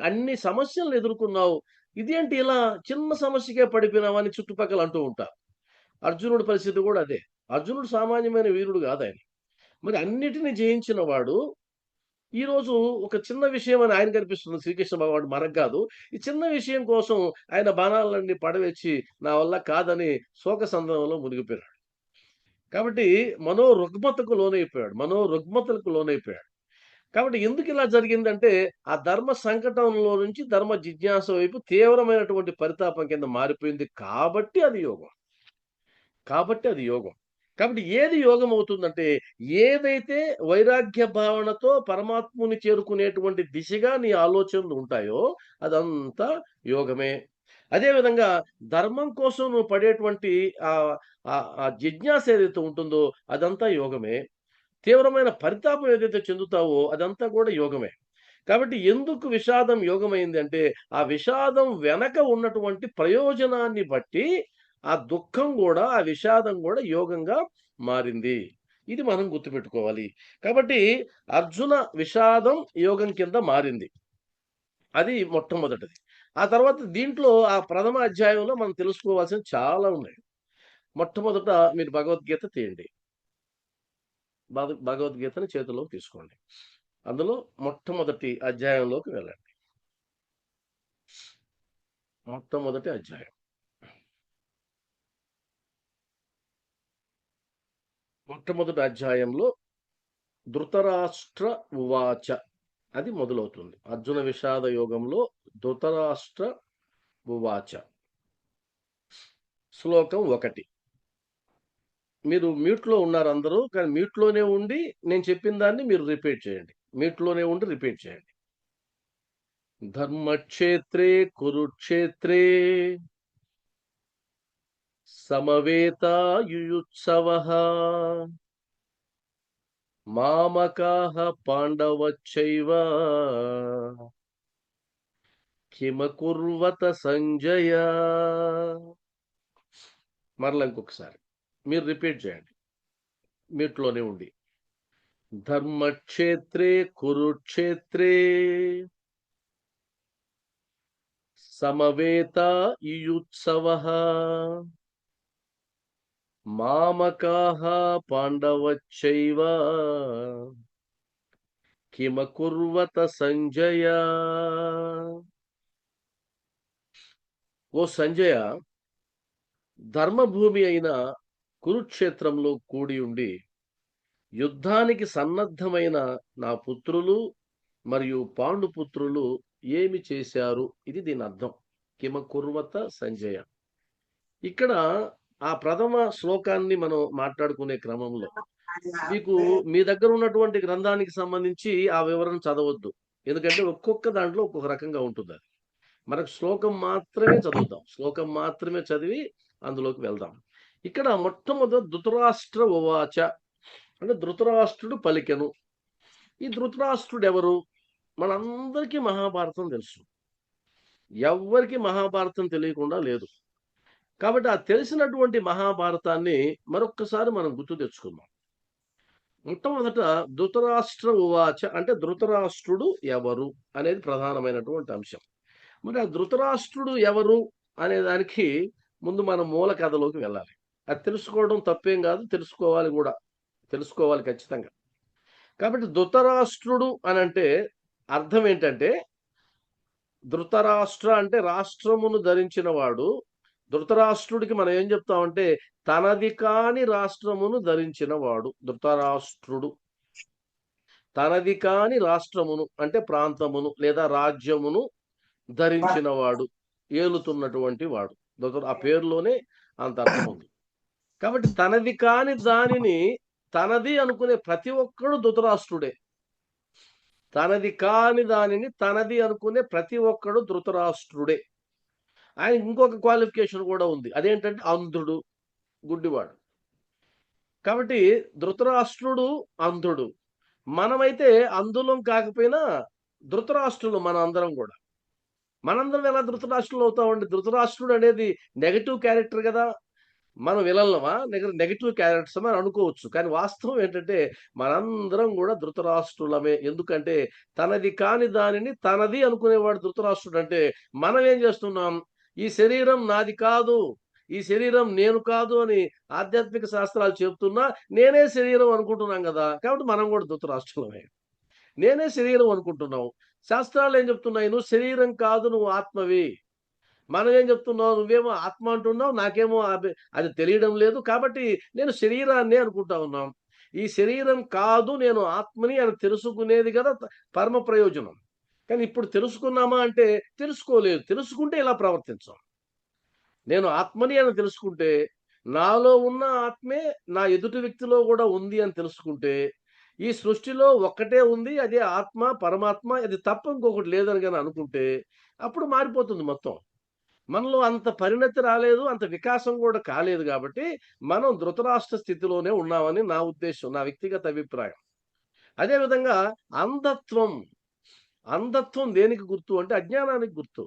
అన్ని సమస్యలను ఎదుర్కొన్నావు. ఇదేంటి ఇలా చిన్న సమస్యకే పడిపోయినావు" అని చుట్టుపక్కల అంటూ ఉంటారు. అర్జునుడి పరిస్థితి కూడా అదే. అర్జునుడు సామాన్యమైన వీరుడు కాదాయన. మరి అన్నిటిని జయించిన వాడు ఈరోజు ఒక చిన్న విషయం అని ఆయనకనిపిస్తుంది శ్రీకృష్ణ భగవానుడు మనకు గాదు. ఈ చిన్న విషయం కోసం ఆయన బాణాలన్నీ పడవెచ్చి నా వల్ల కాదని శోకసంద్రంలో మునిగిపోయాడు. కాబట్టి మనోరుగ్మతలకు లోనైపోయాడు. కాబట్టి ఎందుకిలా జరిగిందంటే, ఆ ధర్మ సంకటంలో నుంచి ధర్మ జిజ్ఞాస వైపు తీవ్రమైనటువంటి పరితాపం కింద మారిపోయింది కాబట్టి అది యోగం. కాబట్టి అది యోగం. కాబట్టి ఏది యోగం అవుతుందంటే, ఏదైతే వైరాగ్య భావనతో పరమాత్ముని చేరుకునేటువంటి దిశగా నీ ఆలోచనలు ఉంటాయో, అదంతా యోగమే. అదే విధంగా ధర్మం కోసం నువ్వు పడేటువంటి ఆహ్, ఆహ్, ఆ జిజ్ఞాస ఏదైతే ఉంటుందో, అదంతా యోగమే. తీవ్రమైన పరితాపం ఏదైతే చెందుతావో అదంతా కూడా యోగమే. కాబట్టి ఎందుకు విషాదం యోగమైంది అంటే, ఆ విషాదం వెనక ఉన్నటువంటి ప్రయోజనాన్ని బట్టి, ఆ దుఃఖం గూడా, ఆ విషాదం గూడా యోగంగా మారింది. ఇది మనం గుర్తుపెట్టుకోవాలి. కాబట్టి అర్జున విషాదం యోగం కింద మారింది. అది మొట్టమొదటిది. ఆ తర్వాత దీంట్లో ఆ ప్రథమ అధ్యాయంలో మనం తెలుసుకోవాల్సినవి చాలా ఉన్నాయి. మొట్టమొదట మీరు భగవద్గీత తీయండి. భగవద్గీతని చేతుల్లోకి తీసుకోండి. అందులో మొట్టమొదటి అధ్యాయంలోకి వెళ్ళండి. మొట్టమొదటి అధ్యాయం. మొట్టమొదటి అధ్యాయంలో ధృతరాష్ట్ర ఉవాచ అది మొదలవుతుంది. అర్జున విషాద యోగంలో ధృతరాష్ట్ర ఉవాచ శ్లోకం 1. మీరు మ్యూట్‌లో ఉన్నారు అందరూ. కానీ మ్యూట్‌లోనే ఉండి నేను చెప్పిన దాన్ని మీరు రిపీట్ చేయండి. మ్యూట్‌లోనే ఉండి రిపీట్ చేయండి. ధర్మక్షేత్రే కురుక్షేత్రే సమవేతాయుయుత్సవః మామకాః పాండవశ్చైవ కిమకుర్వత సంజయ. మరలా ఇంకొకసారి మీరు రిపీట్ చేయండి మ్యూట్‌లోనే ఉండి. ధర్మక్షేత్రే కురుక్షేత్రే సమవేతాయుయుత్సవః మామకాః పాండవశ్చైవ కిమకుర్వత సంజయ. ఓ సంజయ, ధర్మభూమి అయిన కురుక్షేత్రంలో కూడి ఉండి యుద్ధానికి సన్నద్ధమైన నా పుత్రులు మరియు పాండుపుత్రులు ఏమి చేశారు? ఇది దీని అర్థం. కిమకుర్వత సంజయ. ఇక్కడ ఆ ప్రథమ శ్లోకాన్ని మనం మాట్లాడుకునే క్రమంలో మీకు మీ దగ్గర ఉన్నటువంటి గ్రంథానికి సంబంధించి ఆ వివరణ చదవొద్దు. ఎందుకంటే ఒక్కొక్క దాంట్లో ఒక్కొక్క రకంగా ఉంటుందది. మనకు శ్లోకం మాత్రమే చదువుదాం. శ్లోకం మాత్రమే చదివి అందులోకి వెళ్దాం. ఇక్కడ మొట్టమొదట ధృతరాష్ట్ర ఉవాచ అంటే ధృతరాష్ట్రుడు పలికెను. ఈ ధృతరాష్ట్రుడెవరు? మనందరికీ మహాభారతం తెలుసు. ఎవ్వరికీ మహాభారతం తెలియకుండా లేదు. కాబట్టి ఆ తెలిసినటువంటి మహాభారతాన్ని మరొక్కసారి మనం గుర్తు తెచ్చుకుందాం. మొట్టమొదట ధృతరాష్ట్ర ఉవాచ అంటే ధృతరాష్ట్రుడు ఎవరు అనేది ప్రధానమైనటువంటి అంశం. మరి ఆ ధృతరాష్ట్రుడు ఎవరు అనే దానికి ముందు మనం మూల కథలోకి వెళ్ళాలి. అది తెలుసుకోవడం తప్పేం కాదు. తెలుసుకోవాలి కూడా. తెలుసుకోవాలి ఖచ్చితంగా. కాబట్టి ధృతరాష్ట్రుడు అనంటే అర్థం ఏంటంటే, ధృతరాష్ట్ర అంటే రాష్ట్రమును ధరించిన వాడు. ధృతరాష్ట్రుడికి మనం ఏం చెప్తామంటే, తనది కాని రాష్ట్రమును ధరించిన వాడు ధృతరాష్ట్రుడు. తనది కాని రాష్ట్రమును అంటే ప్రాంతమును లేదా రాజ్యమును ధరించిన వాడు, ఏలుతున్నటువంటి వాడు. ఆ పేరులోనే అంత అర్థం ఉంది. కాబట్టి తనది కాని దానిని తనది అనుకునే ప్రతి ఒక్కడు ధృతరాష్ట్రుడే. తనది కాని దానిని తనది అనుకునే ప్రతి ఒక్కడు ధృతరాష్ట్రుడే. ఆయనకి ఇంకొక క్వాలిఫికేషన్ కూడా ఉంది. అదేంటంటే అంధుడు, గుడ్డివాడు. కాబట్టి ధృతరాష్ట్రుడు అంధుడు. మనమైతే అంధులం కాకపోయినా ధృతరాష్ట్రులు మనం అందరం గూడా. మనందరం ఎలా ధృతరాష్ట్రులు అవుతామండి? ధృతరాష్ట్రుడు అనేది నెగెటివ్ క్యారెక్టర్ గదా! మనం విలన్లమా? నెగెటివ్ క్యారెక్టర్సమా అని అనుకోవచ్చు. కానీ వాస్తవం ఏంటంటే మనందరం గూడా ధృతరాష్ట్రులమే. ఎందుకంటే తనది కాని దానిని తనది అనుకునేవాడు ధృతరాష్ట్రుడంటే మనం ఏం చేస్తున్నాం? ఈ శరీరం నాది కాదు. ఈ శరీరం నేను కాదు అని ఆధ్యాత్మిక శాస్త్రాలు చెప్తున్నా నేనే శరీరం అనుకుంటున్నాం గదా! కాబట్టి మనం గూడా ధృతరాష్ట్రులమే. నేనే శరీరం అనుకుంటున్నాం. శాస్త్రాలు ఏం చెప్తున్నాయి? నువ్వు శరీరం కాదు, నువ్వు ఆత్మవి. మనం ఏం చెప్తున్నావు? నువ్వేమో ఆత్మ అంటున్నావు. నాకేమో అది తెలియడం లేదు. కాబట్టి నేను శరీరాన్నే అనుకుంటా ఉన్నాం. ఈ శరీరం కాదు, నేను ఆత్మని అని తెలుసుకునేది గదా పరమ ప్రయోజనం. కానీ ఇప్పుడు తెలుసుకున్నామా అంటే తెలుసుకోలేదు. తెలుసుకుంటే ఇలా ప్రవర్తించం. నేను ఆత్మని అని తెలుసుకుంటే, నాలో ఉన్న ఆత్మే నా ఎదుటి వ్యక్తిలో గూడా ఉంది అని తెలుసుకుంటే, ఈ సృష్టిలో ఒక్కటే ఉంది. అదే ఆత్మ, పరమాత్మ. అది తప్ప ఇంకొకటి లేదని గాని అనుకుంటే, అప్పుడు మారిపోతుంది మొత్తం. మనలో అంత పరిణతి రాలేదు. అంత వికాసం కూడా కాలేదు గాబట్టి, మనం ధృతరాష్ట్ర స్థితిలోనే ఉన్నామని నా ఉద్దేశ్యం. నా వ్యక్తిగత అభిప్రాయం. అదే విధంగా అంధత్వం. అంధత్వం దేనికి గుర్తు అంటే అజ్ఞానానికి గుర్తు.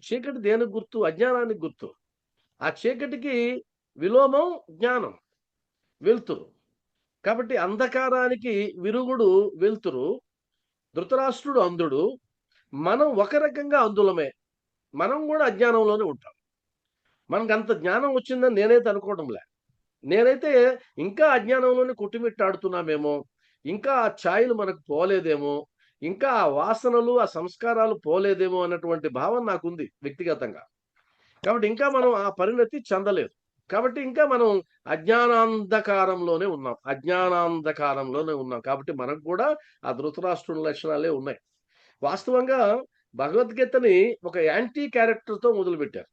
చీకటి దేనికి గుర్తు? అజ్ఞానానికి గుర్తు. ఆ చీకటికి విలోమం జ్ఞానం, వెలుతురు. కాబట్టి అంధకారానికి విరుగుడు వెలుతురు. ధృతరాష్ట్రుడు అంధుడు. మనం ఒక రకంగా అంధులమే. మనం గూడా అజ్ఞానంలోనే ఉంటాం. మనకంత జ్ఞానం వచ్చిందని నేనైతే అనుకోవడంలే. నేనైతే ఇంకా అజ్ఞానంలోనే కొట్టుమిట్టాడుతున్నామేమో, ఇంకా ఆ ఛాయలు మనకు పోలేదేమో, ఇంకా ఆ వాసనలు, ఆ సంస్కారాలు పోలేదేమో అన్నటువంటి భావన నాకుంది వ్యక్తిగతంగా. కాబట్టి ఇంకా మనం ఆ పరిణతి చెందలేదు. కాబట్టి ఇంకా మనం అజ్ఞానాంధకారంలోనే ఉన్నాం. అజ్ఞానాంధకారంలోనే ఉన్నాం. కాబట్టి మనకు కూడా ఆ ధృతరాష్ట్రుని లక్షణాలే ఉన్నాయి. వాస్తవంగా భగవద్గీతని ఒక యాంటీ క్యారెక్టర్‌తో మొదలుపెట్టారు.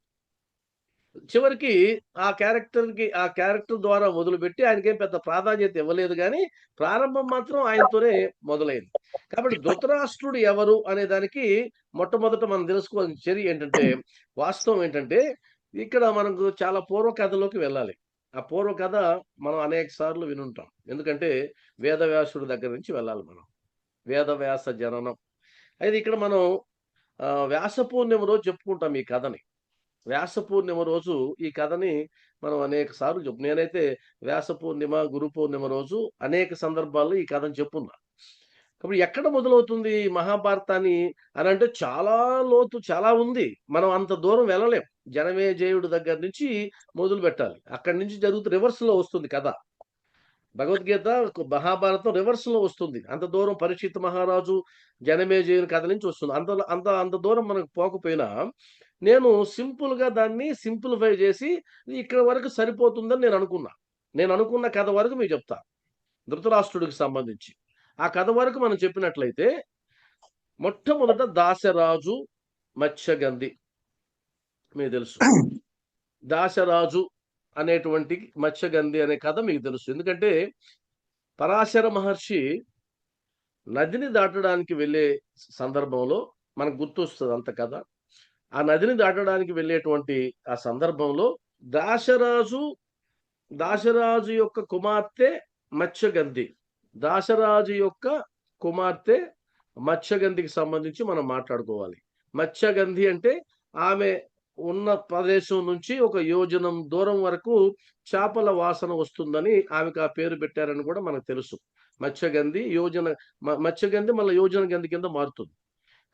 చివరికి ఆ క్యారెక్టర్ ద్వారా మొదలుపెట్టి ఆయనకేం పెద్ద ప్రాధాన్యత ఇవ్వలేదు గానీ, ప్రారంభం మాత్రం ఆయనతోనే మొదలైంది. కాబట్టి ధృతరాష్ట్రుడు ఎవరు అనే దానికి మొట్టమొదట మనం తెలుసుకోవాల్సిన చర్య ఏంటంటే, వాస్తవం ఏంటంటే, ఇక్కడ మనకు చాలా పూర్వ కథలోకి వెళ్ళాలి. ఆ పూర్వ కథ మనం అనేక సార్లు వినుంటాం. ఎందుకంటే, వేదవ్యాసుడి దగ్గర నుంచి వెళ్ళాలి మనం. వేదవ్యాస జననం. అయితే ఇక్కడ మనం వ్యాస పూర్ణిమ రోజు చెప్పుకుంటాం ఈ కథని. వ్యాస పూర్ణిమ రోజు ఈ కథని మనం అనేక సార్లు నేనైతే వ్యాస పూర్ణిమ, గురు పూర్ణిమ రోజు అనేక సందర్భాల్లో ఈ కథను చెప్పున్నా. కాబట్టి ఎక్కడ మొదలవుతుంది ఈ మహాభారతాన్ని అనంటే చాలా లోతు చాలా ఉంది. మనం అంత దూరం వెళ్ళలేం. జనమేజయుడు దగ్గర నుంచి మొదలుపెట్టాలి. అక్కడి నుంచి రివర్స్‌లో వస్తుంది కథ. భగవద్గీత, మహాభారతం రివర్స్‌లో వస్తుంది. అంత దూరం పరీక్షిత్ మహారాజు, జనమేజయుని కథ నుంచి వస్తుంది. అంత దూరం మనకు పోకపోయినా, నేను సింపుల్‌గా దాన్ని సింప్లిఫై చేసి, ఇక్కడ వరకు సరిపోతుందని నేననుకున్నా. నేననుకున్న కథ వరకు మీకు చెప్తా. ధృతరాష్ట్రుడికి సంబంధించి. ఆ కథ వరకు మనం చెప్పినట్లయితే, మొట్టమొదట దాశరాజు, మత్స్యగంధి మీకు తెలుసు. దాశరాజు అనేటువంటి మత్స్యగంధి అనే కథ మీకు తెలుసు. ఎందుకంటే పరాశర మహర్షి నదిని దాటడానికి వెళ్ళే సందర్భంలో మనకు గుర్తొస్తది అంత కథ. ఆ నదిని దాటడానికి వెళ్ళేటువంటి ఆ సందర్భంలో దాశరాజు, దాశరాజు యొక్క కుమార్తె మత్స్యగంధి. దాశరాజు యొక్క కుమార్తె మత్స్యగంధికి సంబంధించి మనం మాట్లాడుకోవాలి. మత్స్యగంధి అంటే ఆమె ఉన్న ప్రదేశం నుంచి ఒక యోజనం దూరం వరకు చేపల వాసన వస్తుందని ఆమెకు ఆ పేరు పెట్టారని కూడా మనకు తెలుసు. మత్స్యగంధి మత్స్యగంధి మళ్ళా యోజన గంధి కింద మారుతుంది.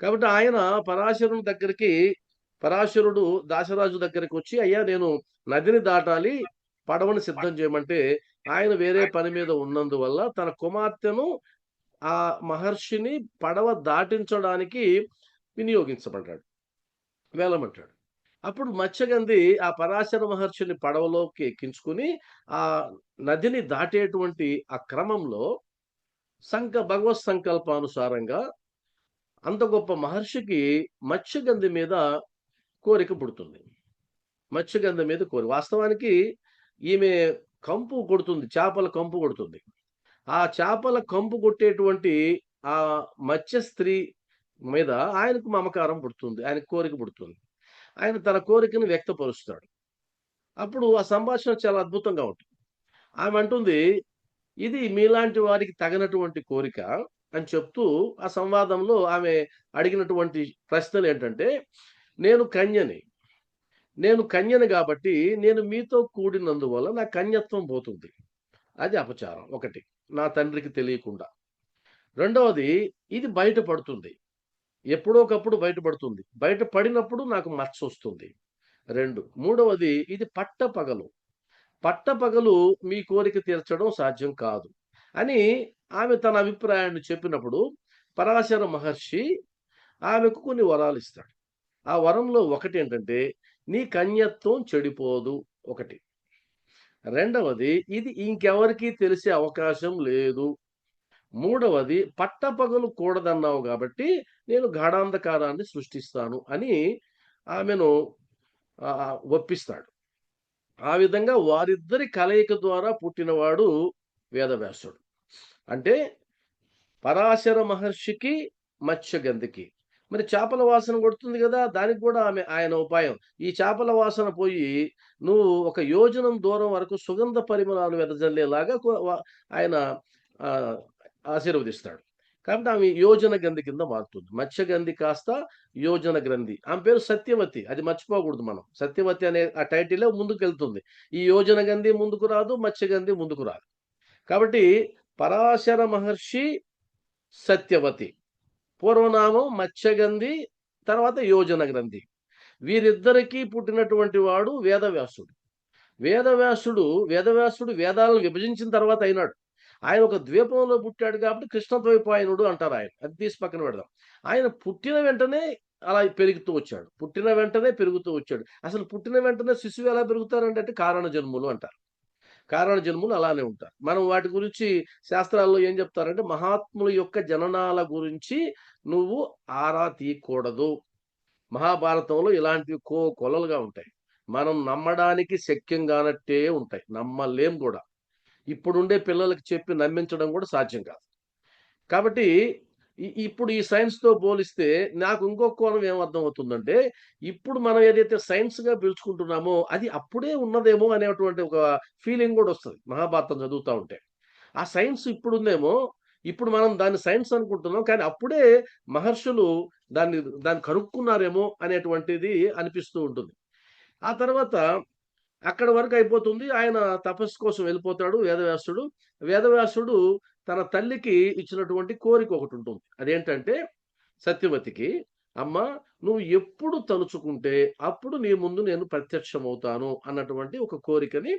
కాబట్టి ఆయన పరాశరుడు దాశరాజు దగ్గరికొచ్చి, "అయ్యా నేను నదిని దాటాలి, పడవని సిద్ధం చేయమంటే" ఆయన వేరే పని మీద ఉన్నందువల్ల తన కుమార్తెను ఆ మహర్షిని పడవ దాటించడానికి వినియోగించమంటాడు. వెళ్ళమంటాడు. అప్పుడు మత్స్యగంధి ఆ పరాశర మహర్షిని పడవలోకి ఎక్కించుకొని, ఆ నదిని దాటేటువంటి ఆ క్రమంలో భగవత్ సంకల్పానుసారంగా అంత గొప్ప మహర్షికి మత్స్యగంధి మీద కోరిక పుడుతుంది. మత్స్యగంధి మీద వాస్తవానికి ఈమె కంపు కొడుతుంది. చేపల కంపు కొడుతుంది. ఆ చేపల కంపు కొట్టేటువంటి ఆ మత్స్య స్త్రీ మీద ఆయనకు మమకారం పుడుతుంది. ఆయనకు కోరిక పుడుతుంది. ఆయన తన కోరికను వ్యక్తపరుస్తాడు. అప్పుడు ఆ సంభాషణ చాలా అద్భుతంగా ఉంటుంది. ఆమె అంటుంది, "ఇది మీలాంటి వారికి తగనటువంటి కోరిక" అని చెప్తూ ఆ సంవాదంలో ఆమె అడిగినటువంటి ప్రశ్నలేంటంటే, "నేను కన్యని. నేను కన్యని గాబట్టి నేను మీతో కూడినందువల్ల నా కన్యత్వం పోతుంది. అది అపచారం ఒకటి. నా తండ్రికి తెలియకుండా. రెండవది ఇది బయటపడుతుంది. ఎప్పుడో ఒకప్పుడు బయటపడుతుంది. బయట పడినప్పుడు నాకు మచ్చొస్తుంది. 2 మూడవది ఇది పట్టపగలు. పట్టపగలు మీ కోరిక తీర్చడం సాధ్యం కాదు" అని ఆమె తన అభిప్రాయాన్ని చెప్పినప్పుడు పరాశర మహర్షి ఆమెకు కొన్ని వరాలిస్తాడు. ఆ వరంలో ఒకటేంటంటే, నీ కన్యత్వం చెడిపోదు ఒకటి. రెండవది ఇది ఇంకెవరికీ తెలిసే అవకాశం లేదు. మూడవది పట్టపగలు కూడదన్నావు గాబట్టి, నేను గాఢాంధకారాన్ని సృష్టిస్తాను అని ఆమెను ఒప్పిస్తాడు. ఆ విధంగా వారిద్దరి కలయిక ద్వారా పుట్టినవాడు వేదవ్యాసుడు. అంటే పరాశర మహర్షికి, మత్స్యగంధికి. మరి చేపల వాసన కొడుతుంది గదా! దానికి గూడా ఆయన ఉపాయం. ఈ చేపల వాసన పోయి నువ్వు ఒక యోజనం దూరం వరకు సుగంధ పరిమళాలు వెదజల్లేలాగా ఆయన ఆహ్, ఆశీర్వదిస్తాడు. కాబట్టి ఆమె యోజన గంధి కింద మారుతుంది. మత్స్యగంధి కాస్త యోజన గ్రంథి. ఆమె పేరు సత్యవతి. అది మర్చిపోకూడదు మనం. సత్యవతి అనే ఆ టైటిలే ముందుకెళ్తుంది. ఈ యోజన గంధి ముందుకు రాదు. మత్స్యగంధి ముందుకు రాదు. కాబట్టి పరాశర మహర్షి, సత్యవతి. పూర్వనామం మత్స్యగంధి, తర్వాత యోజన గ్రంథి. వీరిద్దరికీ పుట్టినటువంటి వాడు వేదవ్యాసుడు. వేదవ్యాసుడు వేదవ్యాసుడు వేదాలను విభజించిన తర్వాత అయినాడు. ఆయన ఒక ద్వీపంలో పుట్టాడు కాబట్టి కృష్ణద్వైపాయనుడు అంటారు ఆయన. అది తీసి పక్కన పెడదాం. ఆయన పుట్టిన వెంటనే అలా పెరుగుతూ వచ్చాడు. పుట్టిన వెంటనే పెరుగుతూ వచ్చాడు. అసలు పుట్టిన వెంటనే శిశువు ఎలా పెరుగుతారంటే కారణ జన్ములు అంటారు. కారణ జన్ములు అలానే ఉంటారు. మనం వాటి గురించి శాస్త్రాల్లో ఏం చెప్తారంటే మహాత్ముల యొక్క జననాల గురించి నువ్వు ఆరా తీయకూడదు. మహాభారతంలో ఇలాంటివి కొలలుగా ఉంటాయి. మనం నమ్మడానికి శక్యం కానట్టే ఉంటాయి. నమ్మలేం కూడా. ఇప్పుడుండే పిల్లలకి చెప్పి నమ్మించడం కూడా సాధ్యం కాదు. కాబట్టి ఇప్పుడు ఈ సైన్స్‌తో పోలిస్తే నాకు ఇంకొక కోణం ఏమర్థమవుతుందంటే, ఇప్పుడు మనం ఏదైతే సైన్స్‌గా పిలుచుకుంటున్నామో, అది అప్పుడే ఉన్నదేమో అనేటువంటి ఒక ఫీలింగ్ గూడా ఒస్తది. మహాభారతం చదువుతా ఉంటే. ఆ సైన్స్ ఇప్పుడుందేమో, ఇప్పుడు మనం దాన్ని సైన్స్ అనుకుంటున్నాం. కానీ అప్పుడే మహర్షులు దాన్ని దాన్ని కనుక్కున్నారేమో అనేటువంటిది అనిపిస్తూ ఉంటుంది. ఆ తర్వాత అక్కడి వరకు అయిపోతుంది. ఆయన తపస్సు కోసం వెళ్ళిపోతాడు వేదవ్యాసుడు. వేదవ్యాసుడు తన తల్లికి ఇచ్చినటువంటి కోరిక ఒకటుంటుంది. అదేంటంటే సత్యవతికి, "అమ్మా నువ్వు ఎప్పుడు తలుచుకుంటే అప్పుడు నీ ముందు నేను ప్రత్యక్షమవుతాను" అన్నటువంటి ఒక కోరికని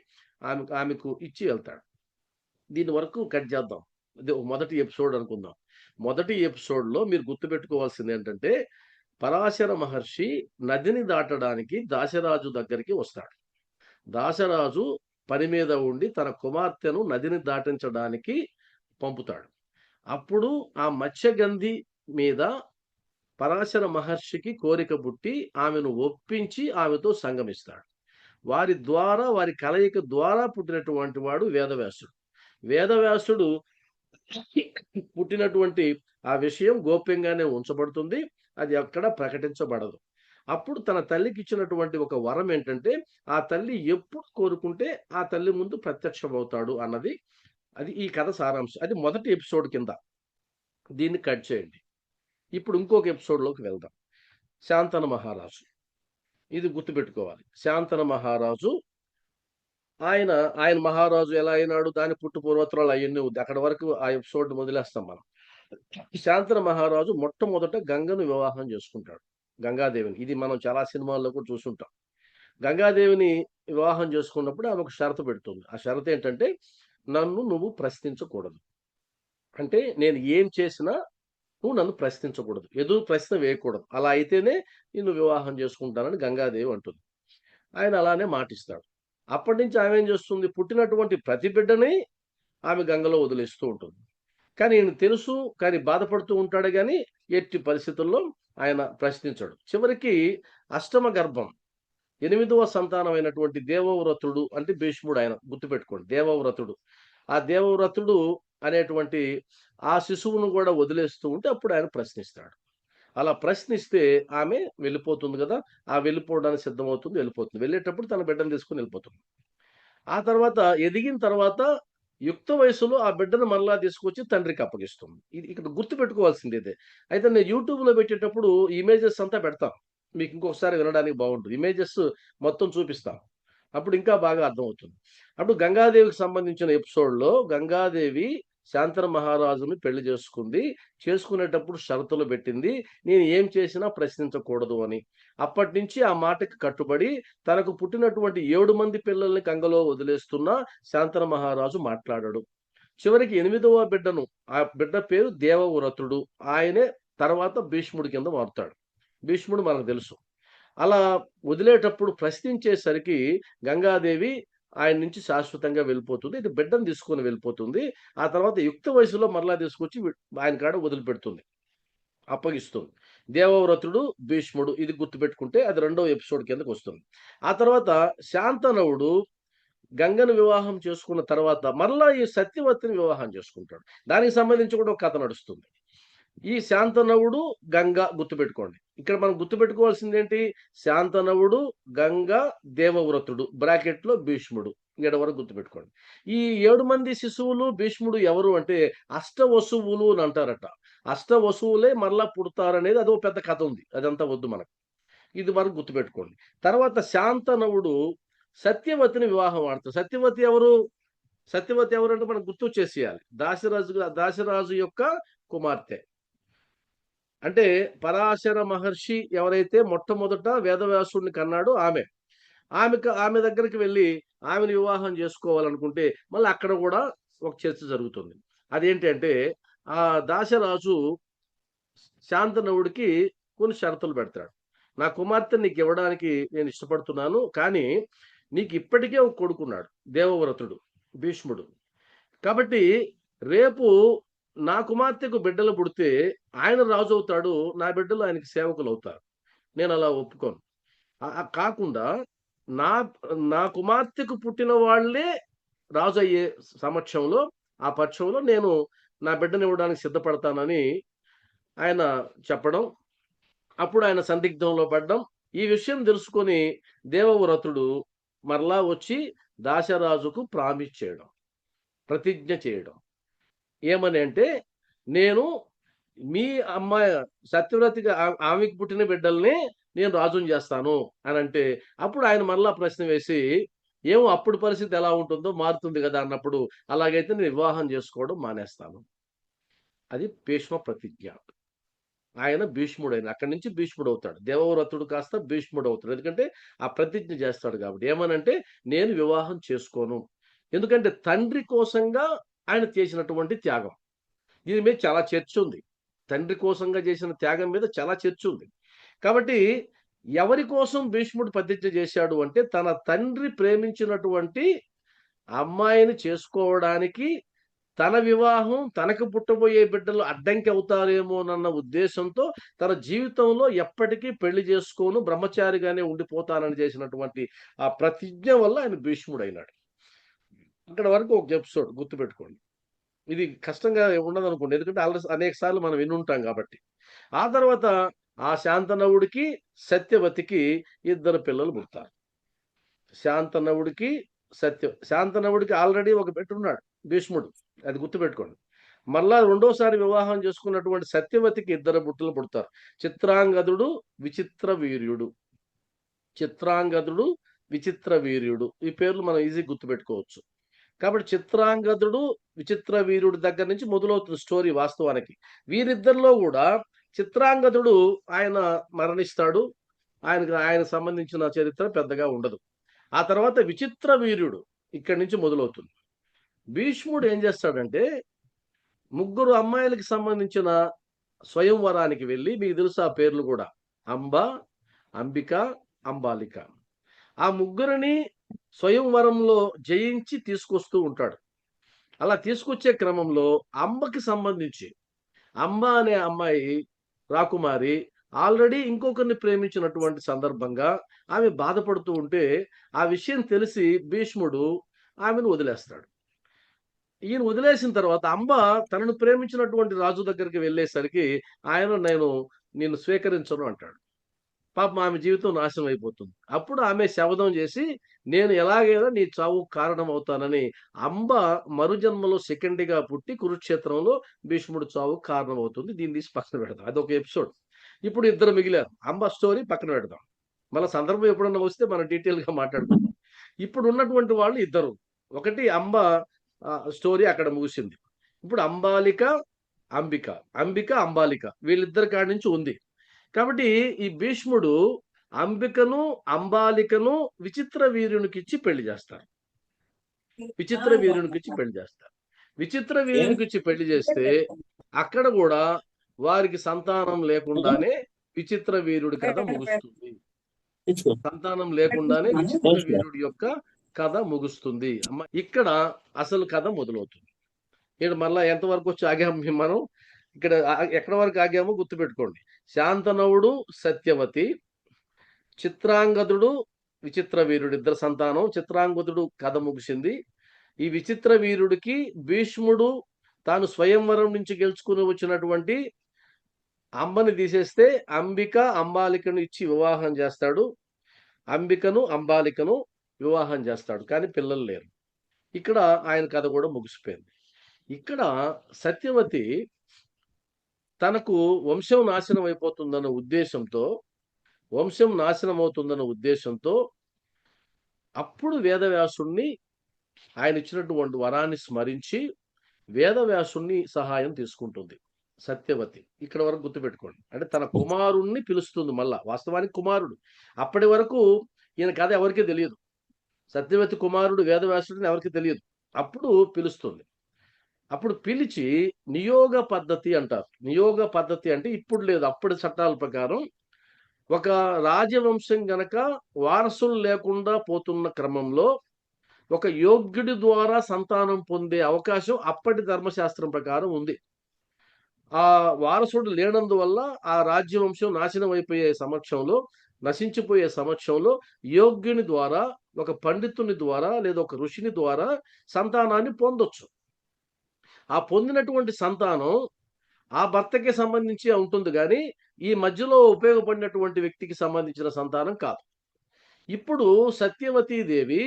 ఆమెకు ఇచ్చి ఎళ్తాడు. దీని వరకు కట్ చేద్దాం. ఇది మొదటి ఎపిసోడ్ అనుకుందాం. మొదటి ఎపిసోడ్‌లో మీరు గుర్తుపెట్టుకోవాల్సిందేంటంటే, పరాశర మహర్షి నదిని దాటడానికి దాశరాజు దగ్గరికి వస్తాడు. దాశరాజు పని మీద ఉండి తన కుమార్తెను నదిని దాటించడానికి పంపుతాడు. అప్పుడు ఆ మత్స్యగంధి మీద పరాశర మహర్షికి కోరిక పుట్టి ఆమెను ఒప్పించి ఆమెతో సంగమిస్తాడు. వారి కలయిక ద్వారా పుట్టినటువంటి వాడు వేదవ్యాసుడు. వేదవ్యాసుడు పుట్టినటువంటి ఆ విషయం గోప్యంగానే ఉంచబడుతుంది. అది ఎక్కడ ప్రకటించబడదు. అప్పుడు తన తల్లికిచ్చినటువంటి ఒక వరం ఏంటంటే, ఆ తల్లి ఎప్పుడు కోరుకుంటే ఆ తల్లి ముందు ప్రత్యక్షమవుతాడు అన్నది. అది ఈ కథ సారాంశం. అది మొదటి ఎపిసోడ్ కింద. దీన్ని కట్ చేయండి. ఇప్పుడు ఇంకొక ఎపిసోడ్‌లోకి వెళ్దాం. శాంతన మహారాజు. ఇది గుర్తుపెట్టుకోవాలి. శాంతన మహారాజు ఆయన, ఆయన మహారాజు ఎలా అయినాడు, దాని పుట్టు పూర్వోత్తరాలు అయన్నీ ఉంది. అక్కడి వరకు ఆ ఎపిసోడ్‌ని వదిలేస్తాం మనం. శాంతన మహారాజు మొట్టమొదట గంగను వివాహం చేసుకుంటాడు. గంగాదేవిని. ఇది మనం చాలా సినిమాల్లో కూడా చూసుంటాం. గంగాదేవిని వివాహం చేసుకున్నప్పుడు ఆమె ఒక షరతు పెడుతుంది. ఆ షరతు ఏంటంటే, నన్ను నువ్వు ప్రశ్నించకూడదు. అంటే నేను ఏం చేసినా నువ్వు నన్ను ప్రశ్నించకూడదు. ఎదురు ప్రశ్న వేయకూడదు. అలా అయితేనే నిన్ను వివాహం చేసుకుంటానని గంగాదేవి అంటుంది. ఆయన అలానే మాటిస్తాడు. అప్పటినుంచి ఆమె ఏం చేస్తుంది, పుట్టినటువంటి ప్రతి బిడ్డని ఆమె గంగలో వదిలేస్తూ ఉంటుంది. కానీ ఈయనకు తెలుసు, కానీ బాధపడుతూ ఉంటాడు గానీ, ఎట్టి పరిస్థితుల్లో ఆయన ప్రశ్నించడు. చివరికి అష్టమ గర్భం, 8వ సంతానమైనటువంటి దేవవ్రతుడు అంటే భీష్ముడు ఆయన గుర్తుపెట్టుకోండి. దేవవ్రతుడు. ఆ దేవవ్రతుడు అనేటువంటి ఆ శిశువును గూడా వదిలేస్తూ ఉంటే అప్పుడు ఆయన ప్రశ్నిస్తాడు. అలా ప్రశ్నిస్తే ఆమె వెళ్ళిపోతుంది గదా! ఆ వెళ్ళిపోవడానికి సిద్ధమవుతుంది, వెళ్ళిపోతుంది. వెళ్ళేటప్పుడు తన బిడ్డను తీసుకొని వెళ్ళిపోతుంది. ఆ తర్వాత ఎదిగిన తర్వాత యుక్త వయస్సులో ఆ బిడ్డను మరలా తీసుకొచ్చి తండ్రికి అప్పగిస్తుంది. ఇది ఇక్కడ గుర్తుపెట్టుకోవాల్సింది ఇదే. అయితే నేను యూట్యూబ్‌లో పెట్టేటప్పుడు ఇమేజెస్ అంతా పెడతాను. మీకు ఇంకొకసారి వినడానికి బావుంటది. ఇమేజెస్ మొత్తం చూపిస్తాను. అప్పుడు ఇంకా బాగా అర్థమవుతుంది. అప్పుడు గంగాదేవికి సంబంధించిన ఎపిసోడ్‌లో గంగాదేవి శాంతన మహారాజుని పెళ్లి చేసుకుంది. చేసుకునేటప్పుడు షరతులు పెట్టింది. నేను ఏం చేసినా ప్రశ్నించకూడదు అని. అప్పటినుంచి ఆ మాటకి కట్టుబడి తనకు పుట్టినటువంటి 7 మంది పిల్లల్ని గంగలో వదిలేస్తున్నా శాంతన మహారాజు మాట్లాడడు. చివరికి 8వ బిడ్డను ఆ బిడ్డ పేరు దేవవ్రతుడు. ఆయనే తర్వాత భీష్ముడి కింద మారుతాడు. భీష్ముడు మనకు తెలుసు. అలా వదిలేటప్పుడు ప్రశ్నించేసరికి గంగాదేవి ఆయన నుంచి శాశ్వతంగా వెళ్ళిపోతుంది. ఇటు బిడ్డను తీసుకొని వెళ్ళిపోతుంది. ఆ తర్వాత యుక్త వయసులో మరలా తీసుకొచ్చి ఆయన కాడ వదిలిపెడుతుంది. అప్పగిస్తుంది. దేవవ్రతుడు, భీష్ముడు ఇది గుర్తుపెట్టుకుంటే అది రెండో ఎపిసోడ్ కిందకొస్తుంది. ఆ తర్వాత శాంతనవుడు గంగను వివాహం చేసుకున్న తర్వాత మరలా ఈ సత్యవతిని వివాహం చేసుకుంటాడు. దానికి సంబంధించి కూడా ఒక కథ నడుస్తుంది. ఈ శాంతనవుడు గంగ గుర్తుపెట్టుకోండి. ఇక్కడ మనం గుర్తుపెట్టుకోవాల్సింది ఏంటి? శాంతనవుడు, గంగ, దేవవ్రతుడు బ్రాకెట్‌లో భీష్ముడు. ఈడ వరకు గుర్తుపెట్టుకోండి. ఈ 7 మంది శిశువులు భీష్ముడు ఎవరు అంటే అష్టవసువులు అని అంటారట. అష్టవసువులే మరలా పుడతారనేది అదో పెద్ద కథ ఉంది. అదంతా వద్దు మనకు. ఇది వరకు గుర్తుపెట్టుకోండి. తర్వాత శాంతనవుడు సత్యవతిని వివాహం ఆడతాడు. సత్యవతి ఎవరు? సత్యవతి ఎవరంటే మనం గుర్తొచ్చేసేయాలి. దాశరాజు యొక్క కుమార్తె. అంటే పరాశర మహర్షి ఎవరైతే మొట్టమొదట వేదవ్యాసుడిని కన్నాడో ఆమె. ఆమె దగ్గరికి వెళ్లి ఆమెను వివాహం చేసుకోవాలనుకుంటే మళ్ళీ అక్కడ కూడా ఒక చర్చ జరుగుతుంది. అదేంటి అంటే ఆ దాశరాజు శాంతనవుడికి కొన్ని షరతులు పెడతాడు. నా కుమార్తెను నీకు ఇవ్వడానికి నేను ఇష్టపడుతున్నాను. కానీ నీకు ఇప్పటికే ఒక కొడుకున్నాడు. దేవవ్రతుడు, భీష్ముడు. కాబట్టి రేపు నా కుమార్తెకు బిడ్డలు పుడితే ఆయన రాజు అవుతాడు. నా బిడ్డలు ఆయనకి సేవకులు అవుతారు. నేను అలా ఒప్పుకోను. కాకుండా నా నా కుమార్తెకు పుట్టిన వాళ్ళే రాజు అయ్యే సమక్షంలో ఆ పక్షంలో నేను నా బిడ్డని ఇవ్వడానికి సిద్ధపడతానని ఆయన చెప్పడం. అప్పుడు ఆయన సందిగ్ధంలో పడ్డం. ఈ విషయం తెలుసుకొని దేవవ్రతుడు మరలా వచ్చి దాశరాజుకు ప్రామిస్ చేయడం, ప్రతిజ్ఞ చేయడం. ఏమని అంటే నేను మీ అమ్మాయి సత్యవతిగా ఆమెకు పుట్టిన బిడ్డల్ని నేను రాజుని చేస్తాను అని అంటే అప్పుడు ఆయన మరలా ప్రశ్న వేసి ఏమో అప్పుడు పరిస్థితి ఎలా ఉంటుందో మారుతుంది కదా అన్నప్పుడు అలాగైతే నేను వివాహం చేసుకోవడం మానేస్తాను. అది భీష్మ ప్రతిజ్ఞ. ఆయన భీష్ముడైన అక్కడి నుంచి భీష్ముడు అవుతాడు. దేవవ్రతుడు కాస్త భీష్ముడు అవుతాడు. ఎందుకంటే ఆ ప్రతిజ్ఞ చేస్తాడు కాబట్టి. ఏమనంటే నేను వివాహం చేసుకోను. ఎందుకంటే తండ్రి కోసంగా ఆయన చేసినటువంటి త్యాగం. దీని మీద చాలా చర్చ ఉంది. తండ్రి కోసంగా చేసిన త్యాగం మీద చాలా చర్చ ఉంది. కాబట్టి ఎవరి కోసం భీష్ముడు ప్రతిజ్ఞ చేశాడు అంటే తన తండ్రి ప్రేమించినటువంటి అమ్మాయిని చేసుకోవడానికి తన వివాహం తనకు పుట్టబోయే బిడ్డలు అడ్డంకి అవుతారేమోనన్న ఉద్దేశంతో తన జీవితంలో ఎప్పటికీ పెళ్లి చేసుకోను బ్రహ్మచారిగానే ఉండిపోతానని చేసినటువంటి ఆ ప్రతిజ్ఞ వల్ల ఆయన భీష్ముడైనాడు. అక్కడ వరకు ఒక ఎపిసోడ్ గుర్తుపెట్టుకోండి. ఇది కష్టంగా ఉండదనుకోండి. ఎందుకంటే ఆల్రెడీ అనేక సార్లు మనం వినుంటాం కాబట్టి. ఆ తర్వాత ఆ శాంతనవుడికి, సత్యవతికి ఇద్దరు పిల్లలు పుడతారు. శాంతనవుడికి శాంతనవుడికి ఆల్రెడీ ఒక బిడ్డున్నాడు భీష్ముడు. అది గుర్తుపెట్టుకోండి. మళ్ళా రెండోసారి వివాహం చేసుకున్నటువంటి సత్యవతికి ఇద్దరు బిడ్డలు పుడతారు. చిత్రాంగదుడు, విచిత్ర వీర్యుడు. చిత్రాంగదుడు, విచిత్ర వీర్యుడు. ఈ పేర్లు మనం ఈజీగా గుర్తుపెట్టుకోవచ్చు. కాబట్టి చిత్రాంగదుడు, విచిత్ర వీరుడి దగ్గర నుంచి మొదలవుతుంది స్టోరీ వాస్తవానికి. వీరిద్దరిలో కూడా చిత్రాంగదుడు ఆయన మరణిస్తాడు. ఆయనకు సంబంధించిన చరిత్ర పెద్దగా ఉండదు. ఆ తర్వాత విచిత్ర వీర్యుడు ఇక్కడి నుంచి మొదలవుతుంది. భీష్ముడు ఏం చేస్తాడంటే ముగ్గురు అమ్మాయిలకి సంబంధించిన స్వయంవరానికి వెళ్ళి మీకు తెలుసు ఆ పేర్లు కూడా అంబ, అంబిక, అంబాలిక. ఆ ముగ్గురిని స్వయంవరంలో జయించి తీసుకొస్తూ ఉంటాడు. అలా తీసుకొచ్చే క్రమంలో అంబకి సంబంధించి అంబ అనే అమ్మాయి రాకుమారి ఆల్రెడీ ఇంకొకరిని ప్రేమించినటువంటి సందర్భంగా ఆమె బాధపడుతూ ఉంటే ఆ విషయం తెలిసి భీష్ముడు ఆమెను వదిలేస్తాడు. ఈయన వదిలేసిన తర్వాత అంబ తనను ప్రేమించినటువంటి రాజు దగ్గరికి వెళ్ళేసరికి ఆయన నిన్ను స్వీకరించను అంటాడు. పాపం ఆమె జీవితం నాశనం అయిపోతుంది. అప్పుడు ఆమె శపథం చేసి నేను ఎలాగైనా నీ చావుకు కారణం అవుతానని అంబ మరుజన్మలో సెకండ్‌గా పుట్టి కురుక్షేత్రంలో భీష్ముడి చావుకు కారణమవుతుంది. దీన్ని తీసి పక్కన పెడదాం. అదొక ఎపిసోడ్. ఇప్పుడు ఇద్దరు మిగిలారు. అంబ స్టోరీ పక్కన పెడదాం. మళ్ళా సందర్భం ఎప్పుడన్నా వస్తే మనం డీటెయిల్‌గా మాట్లాడుకుందాం. ఇప్పుడు ఉన్నటువంటి వాళ్ళు ఇద్దరు. ఒకటి అంబ స్టోరీ అక్కడ ముగిసింది. ఇప్పుడు అంబాలిక, అంబిక. అంబిక, అంబాలిక వీళ్ళిద్దరి కాడి నుంచి ఉంది. కాబట్టి ఈ భీష్ముడు అంబికను, అంబాలికను విచిత్ర వీర్యునికిచ్చి పెళ్లి చేస్తారు. విచిత్ర వీర్యునికిచ్చి పెళ్లి చేస్తారు. విచిత్ర వీర్యునికిచ్చి పెళ్లి చేస్తే అక్కడ కూడా వారికి సంతానం లేకుండానే విచిత్ర వీరుడి కథ ముగుస్తుంది. సంతానం లేకుండానే విచిత్ర వీరుడి యొక్క కథ ముగుస్తుంది. ఇక్కడ అసలు కథ మొదలవుతుంది. ఇక్కడ మళ్ళా ఎంతవరకు వచ్చి ఆగాము మనం? ఇక్కడ ఎక్కడ వరకు ఆగామో గుర్తుపెట్టుకోండి. శాంతనవుడు, సత్యవతి, చిత్రాంగదుడు, విచిత్ర వీరుడు ఇద్దరు సంతానం. చిత్రాంగదుడు కథ ముగిసింది. ఈ విచిత్ర వీరుడికి భీష్ముడు తాను స్వయంవరం నుంచి గెలుచుకుని వచ్చినటువంటి అమ్మని తీసేస్తే అంబిక అంబాలికను ఇచ్చి వివాహం చేస్తాడు. అంబికను అంబాలికను వివాహం చేస్తాడు. కానీ పిల్లలు లేరు. ఇక్కడ ఆయన కథ కూడా ముగిసిపోయింది. ఇక్కడ సత్యవతి తనకు వంశం నాశనం అయిపోతుందన్న ఉద్దేశంతో, వంశం నాశనం అవుతుందన్న ఉద్దేశంతో అప్పుడు వేదవ్యాసుణ్ణి ఆయన ఇచ్చినటువంటి వరాన్ని స్మరించి వేదవ్యాసుణ్ణి సహాయం తీసుకుంటుంది సత్యవతి. ఇక్కడ వరకు గుర్తుపెట్టుకోండి. అంటే తన కుమారుణ్ణి పిలుస్తుంది మళ్ళా. వాస్తవానికి కుమారుడు. అప్పటి వరకు ఈయన కథ ఎవరికీ తెలియదు. సత్యవతి కుమారుడు వేదవ్యాసుడిని ఎవరికీ తెలియదు. అప్పుడు పిలుస్తుంది. అప్పుడు పిలిచి నియోగ పద్ధతి అంటారు. నియోగ పద్ధతి అంటే ఇప్పుడు లేదు. అప్పటి చట్టాల ప్రకారం ఒక రాజవంశం గనక వారసులు లేకుండా పోతున్న క్రమంలో ఒక యోగ్యుడి ద్వారా సంతానం పొందే అవకాశం అప్పటి ధర్మశాస్త్రం ప్రకారం ఉంది. ఆ వారసుడు లేనందువల్ల ఆ రాజ్యవంశం నాశనం అయిపోయే సమక్షంలో, నశించిపోయే సమక్షంలో యోగ్యుని ద్వారా, ఒక పండితుని ద్వారా లేదా ఒక ఋషిని ద్వారా సంతానాన్ని పొందొచ్చు. ఆ పొందినటువంటి సంతానం ఆ భర్తకి సంబంధించి ఉంటుంది గానీ, ఈ మధ్యలో ఉపయోగపడినటువంటి వ్యక్తికి సంబంధించిన సంతానం కాదు. ఇప్పుడు సత్యవతీదేవి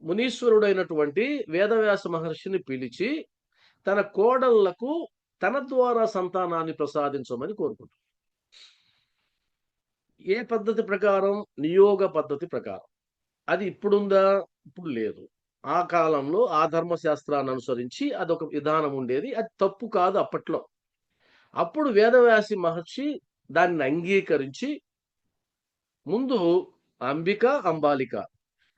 మునీశ్వరుడైనటువంటి వేదవ్యాస మహర్షిని పిలిచి, తన కోడళ్లకు తన ద్వారా సంతానాన్ని ప్రసాదించమని కోరుకుంటుంది. ఏ పద్ధతి ప్రకారం? నియోగ పద్ధతి ప్రకారం. అది ఇప్పుడుందా? ఇప్పుడు లేదు. ఆ కాలంలో ఆ ధర్మశాస్త్రాన్ని అనుసరించి అదొక విధానం ఉండేది. అది తప్పు కాదు అప్పట్లో. అప్పుడు వేదవ్యాసి మహర్షి దాన్ని అంగీకరించి ముందు అంబిక, అంబాలిక.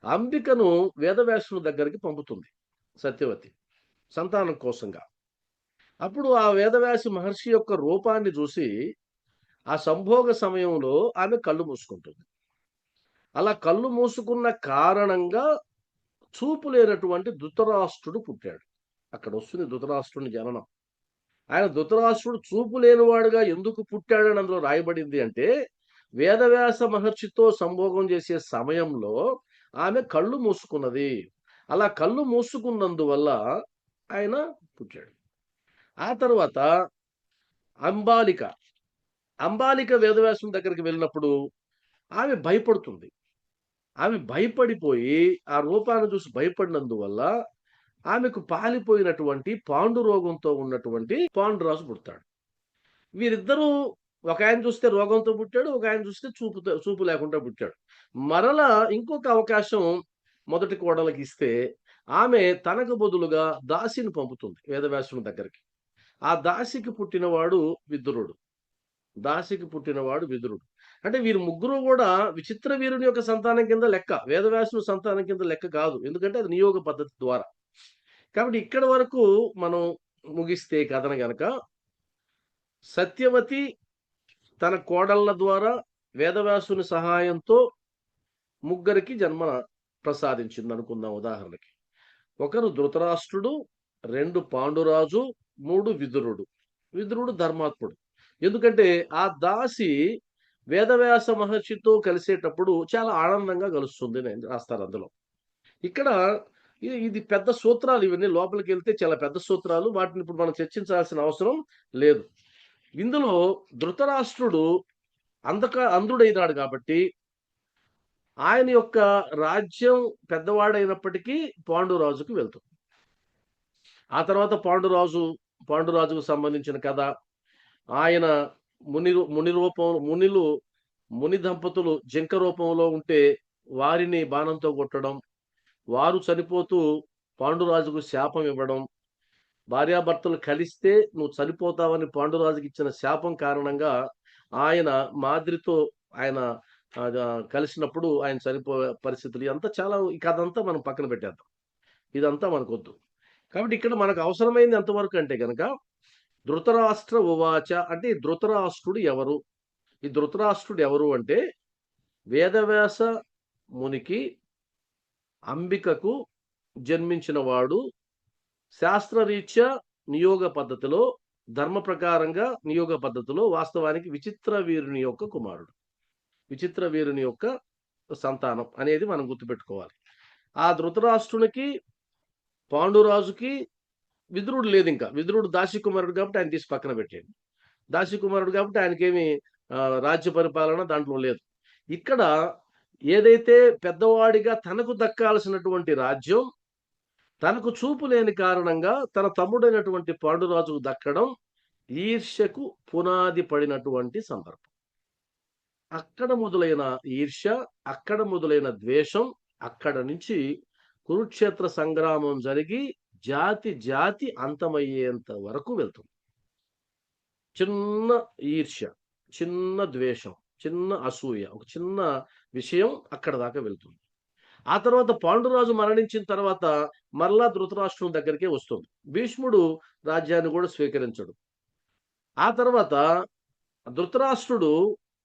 అంబికను వేదవ్యాసుని దగ్గరికి పంపుతుంది సత్యవతి సంతానం కోసంగా. అప్పుడు ఆ వేదవ్యాసి మహర్షి యొక్క రూపాన్ని చూసి ఆ సంభోగ సమయంలో ఆమె కళ్ళు మూసుకుంటుంది. అలా కళ్ళు మూసుకున్న కారణంగా చూపు లేనటువంటి ధృతరాష్ట్రుడు పుట్టాడు. అక్కడ వస్తుంది ధృతరాష్ట్రుని జననం. ఆయన ధృతరాష్ట్రుడు చూపు లేనివాడుగా ఎందుకు పుట్టాడని అందులో రాయబడింది అంటే, వేదవ్యాస మహర్షితో సంభోగం చేసే సమయంలో ఆమె కళ్ళు మూసుకున్నది. అలా కళ్ళు మూసుకున్నందువల్ల ఆయన పుట్టాడు. ఆ తర్వాత అంబాలిక. అంబాలిక వేదవ్యాసుని దగ్గరికి వెళ్ళినప్పుడు ఆమె భయపడుతుంది. ఆమె భయపడిపోయి ఆ రూపాన్ని చూసి భయపడినందువల్ల ఆమెకు పాలిపోయినటువంటి పాండురోగంతో ఉన్నటువంటి పాండురాజు పుడతాడు. వీరిద్దరూ ఒకాయన చూస్తే రోగంతో పుట్టాడు. ఒకాయన చూస్తే చూపు లేకుండా పుట్టాడు. మరలా ఇంకొక అవకాశం మొదటి కోడలికి ఇస్తే ఆమె తనకు బదులుగా దాసిని పంపుతుంది వేదవ్యాసుని దగ్గరికి. ఆ దాసికి పుట్టినవాడు విదురుడు. దాసికి పుట్టినవాడు విదురుడు. అంటే వీరు ముగ్గురు గూడా విచిత్ర వీరుని యొక్క సంతానం కింద లెక్క. వేదవ్యాసుని సంతానం కింద లెక్క కాదు. ఎందుకంటే అది నియోగ పద్ధతి ద్వారా. కాబట్టి ఇక్కడి వరకు మనం ముగిస్తే కథను గనక సత్యవతి తన కోడళ్ళ ద్వారా వేదవ్యాసుని సహాయంతో ముగ్గురికి జన్మ ప్రసాదించింది అనుకుందాం ఉదాహరణకి. ఒకరు ధృతరాష్ట్రుడు, 2 పాండురాజు, 3 విదురుడు. విదురుడు ధర్మాత్ముడు. ఎందుకంటే ఆ దాసి వేదవ్యాస మహర్షితో కలిసేటప్పుడు చాలా ఆనందంగా కలుస్తుంది అని రాస్తారు అందులో. ఇక్కడ ఇది పెద్ద సూత్రాలు ఇవన్నీ లోపలికెళ్తే చాలా పెద్ద సూత్రాలు. వాటిని ఇప్పుడు మనం చర్చించాల్సిన అవసరం లేదు. ఇందులో ధృతరాష్ట్రుడు అంధుడైనాడు కాబట్టి ఆయన యొక్క రాజ్యం పెద్దవాడైనప్పటికీ పాండురాజుకి వెళ్తుంది. ఆ తర్వాత పాండురాజుకు సంబంధించిన కథ. ఆయన ముని దంపతులు జింక రూపంలో ఉంటే వారిని బాణంతో కొట్టడం, వారు చనిపోతూ పాండురాజుకు శాపం ఇవ్వడం, భార్యాభర్తలు కలిస్తే నువ్వు చనిపోతావని పాండురాజుకి ఇచ్చిన శాపం కారణంగా ఆయన మాద్రితో ఆయన కలిసినప్పుడు ఆయన చనిపోయే పరిస్థితులు ఇదంతా చాలా ఈ కథ అంతా మనం పక్కన పెట్టేద్దాం. ఇదంతా మనకొద్దు. కాబట్టి ఇక్కడ మనకు అవసరమైంది ఎంతవరకు అంటే గనక ధృతరాష్ట్ర ఉవాచ అంటే ఈ ధృతరాష్ట్రుడు ఎవరు? ఈ ధృతరాష్ట్రుడు ఎవరు అంటే వేదవ్యాస మునికి అంబికకు జన్మించిన వాడు శాస్త్రరీత్యా నియోగ పద్ధతిలో ధర్మ ప్రకారంగా నియోగ పద్ధతిలో వాస్తవానికి విచిత్ర వీరుని యొక్క కుమారుడు. విచిత్ర వీరుని యొక్క సంతానం అనేది మనం గుర్తుపెట్టుకోవాలి. ఆ ధృతరాష్ట్రునికి పాండురాజుకి విదురుడు లేదింకా. విదురుడు దాసి కుమారుడు కాబట్టి ఆయన తీసి పక్కన పెట్టేయండి. దాసి కుమారుడు కాబట్టి ఆయనకేమి రాజ్య పరిపాలన దాంట్లో లేదు. ఇక్కడ ఏదైతే పెద్దవాడిగా తనకు దక్కాల్సినటువంటి రాజ్యం, తనకు చూపు లేని కారణంగా తన తమ్ముడైనటువంటి పాండురాజుకు దక్కడం ఈర్ష్యకు పునాది పడినటువంటి సందర్భం. అక్కడ మొదలైన ఈర్ష్య, అక్కడ మొదలైన ద్వేషం, అక్కడ నుంచి కురుక్షేత్ర సంగ్రామం జరిగి జాతి జాతి అంతమయ్యేంత వరకు వెళ్తుంది. చిన్న ఈర్ష్య, చిన్న ద్వేషం, చిన్న అసూయ, ఒక చిన్న విషయం అక్కడ దాకా వెళ్తుంది. ఆ తర్వాత పాండురాజు మరణించిన తర్వాత మరలా ధృతరాష్ట్రుని దగ్గరికే వస్తుంది. భీష్ముడు రాజ్యాన్ని కూడా స్వీకరించడు. ఆ తర్వాత ధృతరాష్ట్రుడు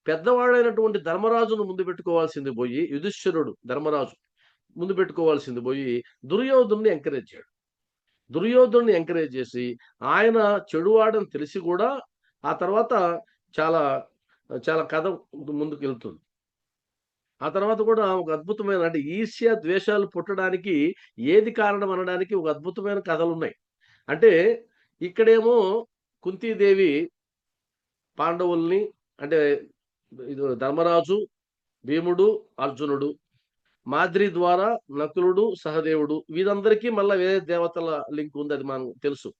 పెద్దవాడైనటువంటి ధర్మరాజును ముందు పెట్టుకోవాల్సింది పోయి, యుధిష్ఠిరుడు ధర్మరాజు ముందు పెట్టుకోవాల్సింది పోయి దుర్యోధనుని ఎంకరేజ్ చేయడు. దుర్యోధనుని ఎంకరేజ్ చేసి ఆయన చెడువాడని తెలిసి కూడా ఆ తర్వాత చాలా చాలా కథ ముందుకు వెళ్తుంది. ఆ తర్వాత కూడా ఒక అద్భుతమైన అంటే ఈర్ష్య, ద్వేషాలు పుట్టడానికి ఏది కారణం అనడానికి ఒక అద్భుతమైన కథలున్నాయి. అంటే ఇక్కడేమో కుంతీదేవి పాండవుల్ని అంటే ఇది ధర్మరాజు, భీముడు, అర్జునుడు, మాద్రి ద్వారా నకులుడు, సహదేవుడు వీరందరికీ మళ్ళా వేరే దేవతల లింక్ ఉంది. అది మనకు తెలుసు.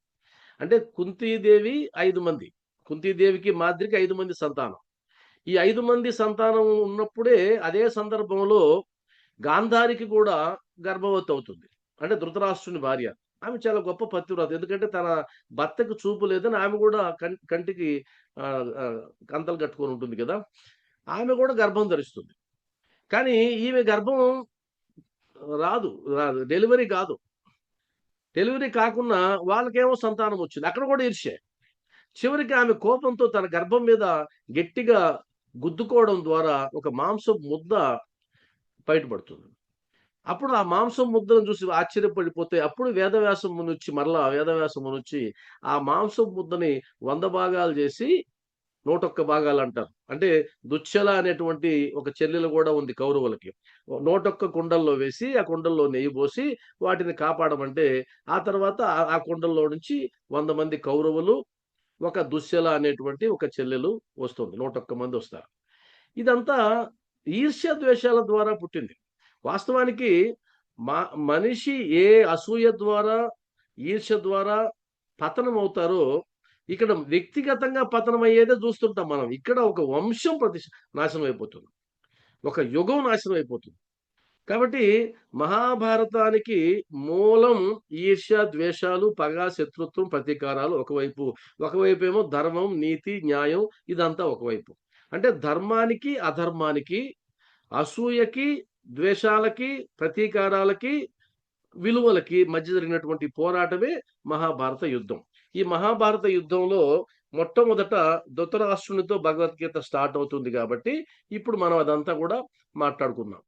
అంటే కుంతీదేవి 5 మంది. కుంతీదేవికి, మాద్రికి 5 మంది సంతానం. ఈ 5 మంది సంతానం ఉన్నప్పుడే అదే సందర్భంలో గాంధారికి కూడా గర్భవతి అవుతుంది. అంటే ధృతరాష్ట్రుని భార్య. ఆమె చాలా గొప్ప పతివ్రత. ఎందుకంటే తన భర్తకు చూపు లేదని ఆమె కూడా కంటికి కంతలు కట్టుకొని ఉంటుంది కదా! ఆమె కూడా గర్భం ధరిస్తుంది. కానీ ఈమె గర్భం రాదు. డెలివరీ కాదు. డెలివరీ కాకున్నా వాళ్ళకేమో సంతానం వచ్చింది. అక్కడ కూడా ఈర్ష్యే. చివరికి ఆమె కోపంతో తన గర్భం మీద గట్టిగా గుద్దుకోవడం ద్వారా ఒక మాంసం ముద్ద బయటపడుతుంది. అప్పుడు ఆ మాంసం ముద్దను చూసి ఆశ్చర్యపడిపోతే అప్పుడు వేదవ్యాసం మునొచ్చి ఆ మాంసం ముద్దని 100 భాగాలు చేసి 101 భాగాలంటారు. అంటే దుశ్శల అనేటువంటి ఒక చెల్లెలు గూడా ఉంది కౌరవులకి. 101 కుండల్లో వేసి, ఆ కుండల్లో నెయ్యి పోసి వాటిని కాపాడమంటే, ఆ తర్వాత ఆ కుండల్లో నుంచి 100 మంది కౌరవులు, ఒక దుశ్శల అనేటువంటి ఒక చెల్లెలు వస్తుంది. 101 మందొస్తారు. ఇదంతా ఈర్ష్య, ద్వేషాల ద్వారా పుట్టింది. వాస్తవానికి మ మనిషి ఏ అసూయ ద్వారా, ఈర్ష్య ద్వారా పతనమవుతారో ఇక్కడ వ్యక్తిగతంగా పతనమయ్యేదే చూస్తుంటాం మనం. ఇక్కడ ఒక వంశం నాశనం అయిపోతుంది. ఒక యుగం నాశనం అయిపోతుంది. కాబట్టి మహాభారతానికి మూలం ఈర్ష్య, ద్వేషాలు, పగ, శత్రుత్వం, ప్రతీకారాలు ఒకవైపు. ఒకవైపేమో ధర్మం, నీతి, న్యాయం ఇదంతా ఒకవైపు. అంటే ధర్మానికి, అధర్మానికి, అసూయకి, ద్వేషాలకి, ప్రతీకారాలకి, విలువలకి మధ్య జరిగినటువంటి పోరాటమే మహాభారత యుద్ధం. ఈ మహాభారత యుద్ధంలో మొట్టమొదట ధృతరాష్ట్రునితో భగవద్గీత స్టార్ట్ అవుతుంది కాబట్టి ఇప్పుడు మనం అదంతా కూడా మాట్లాడుకుందాం.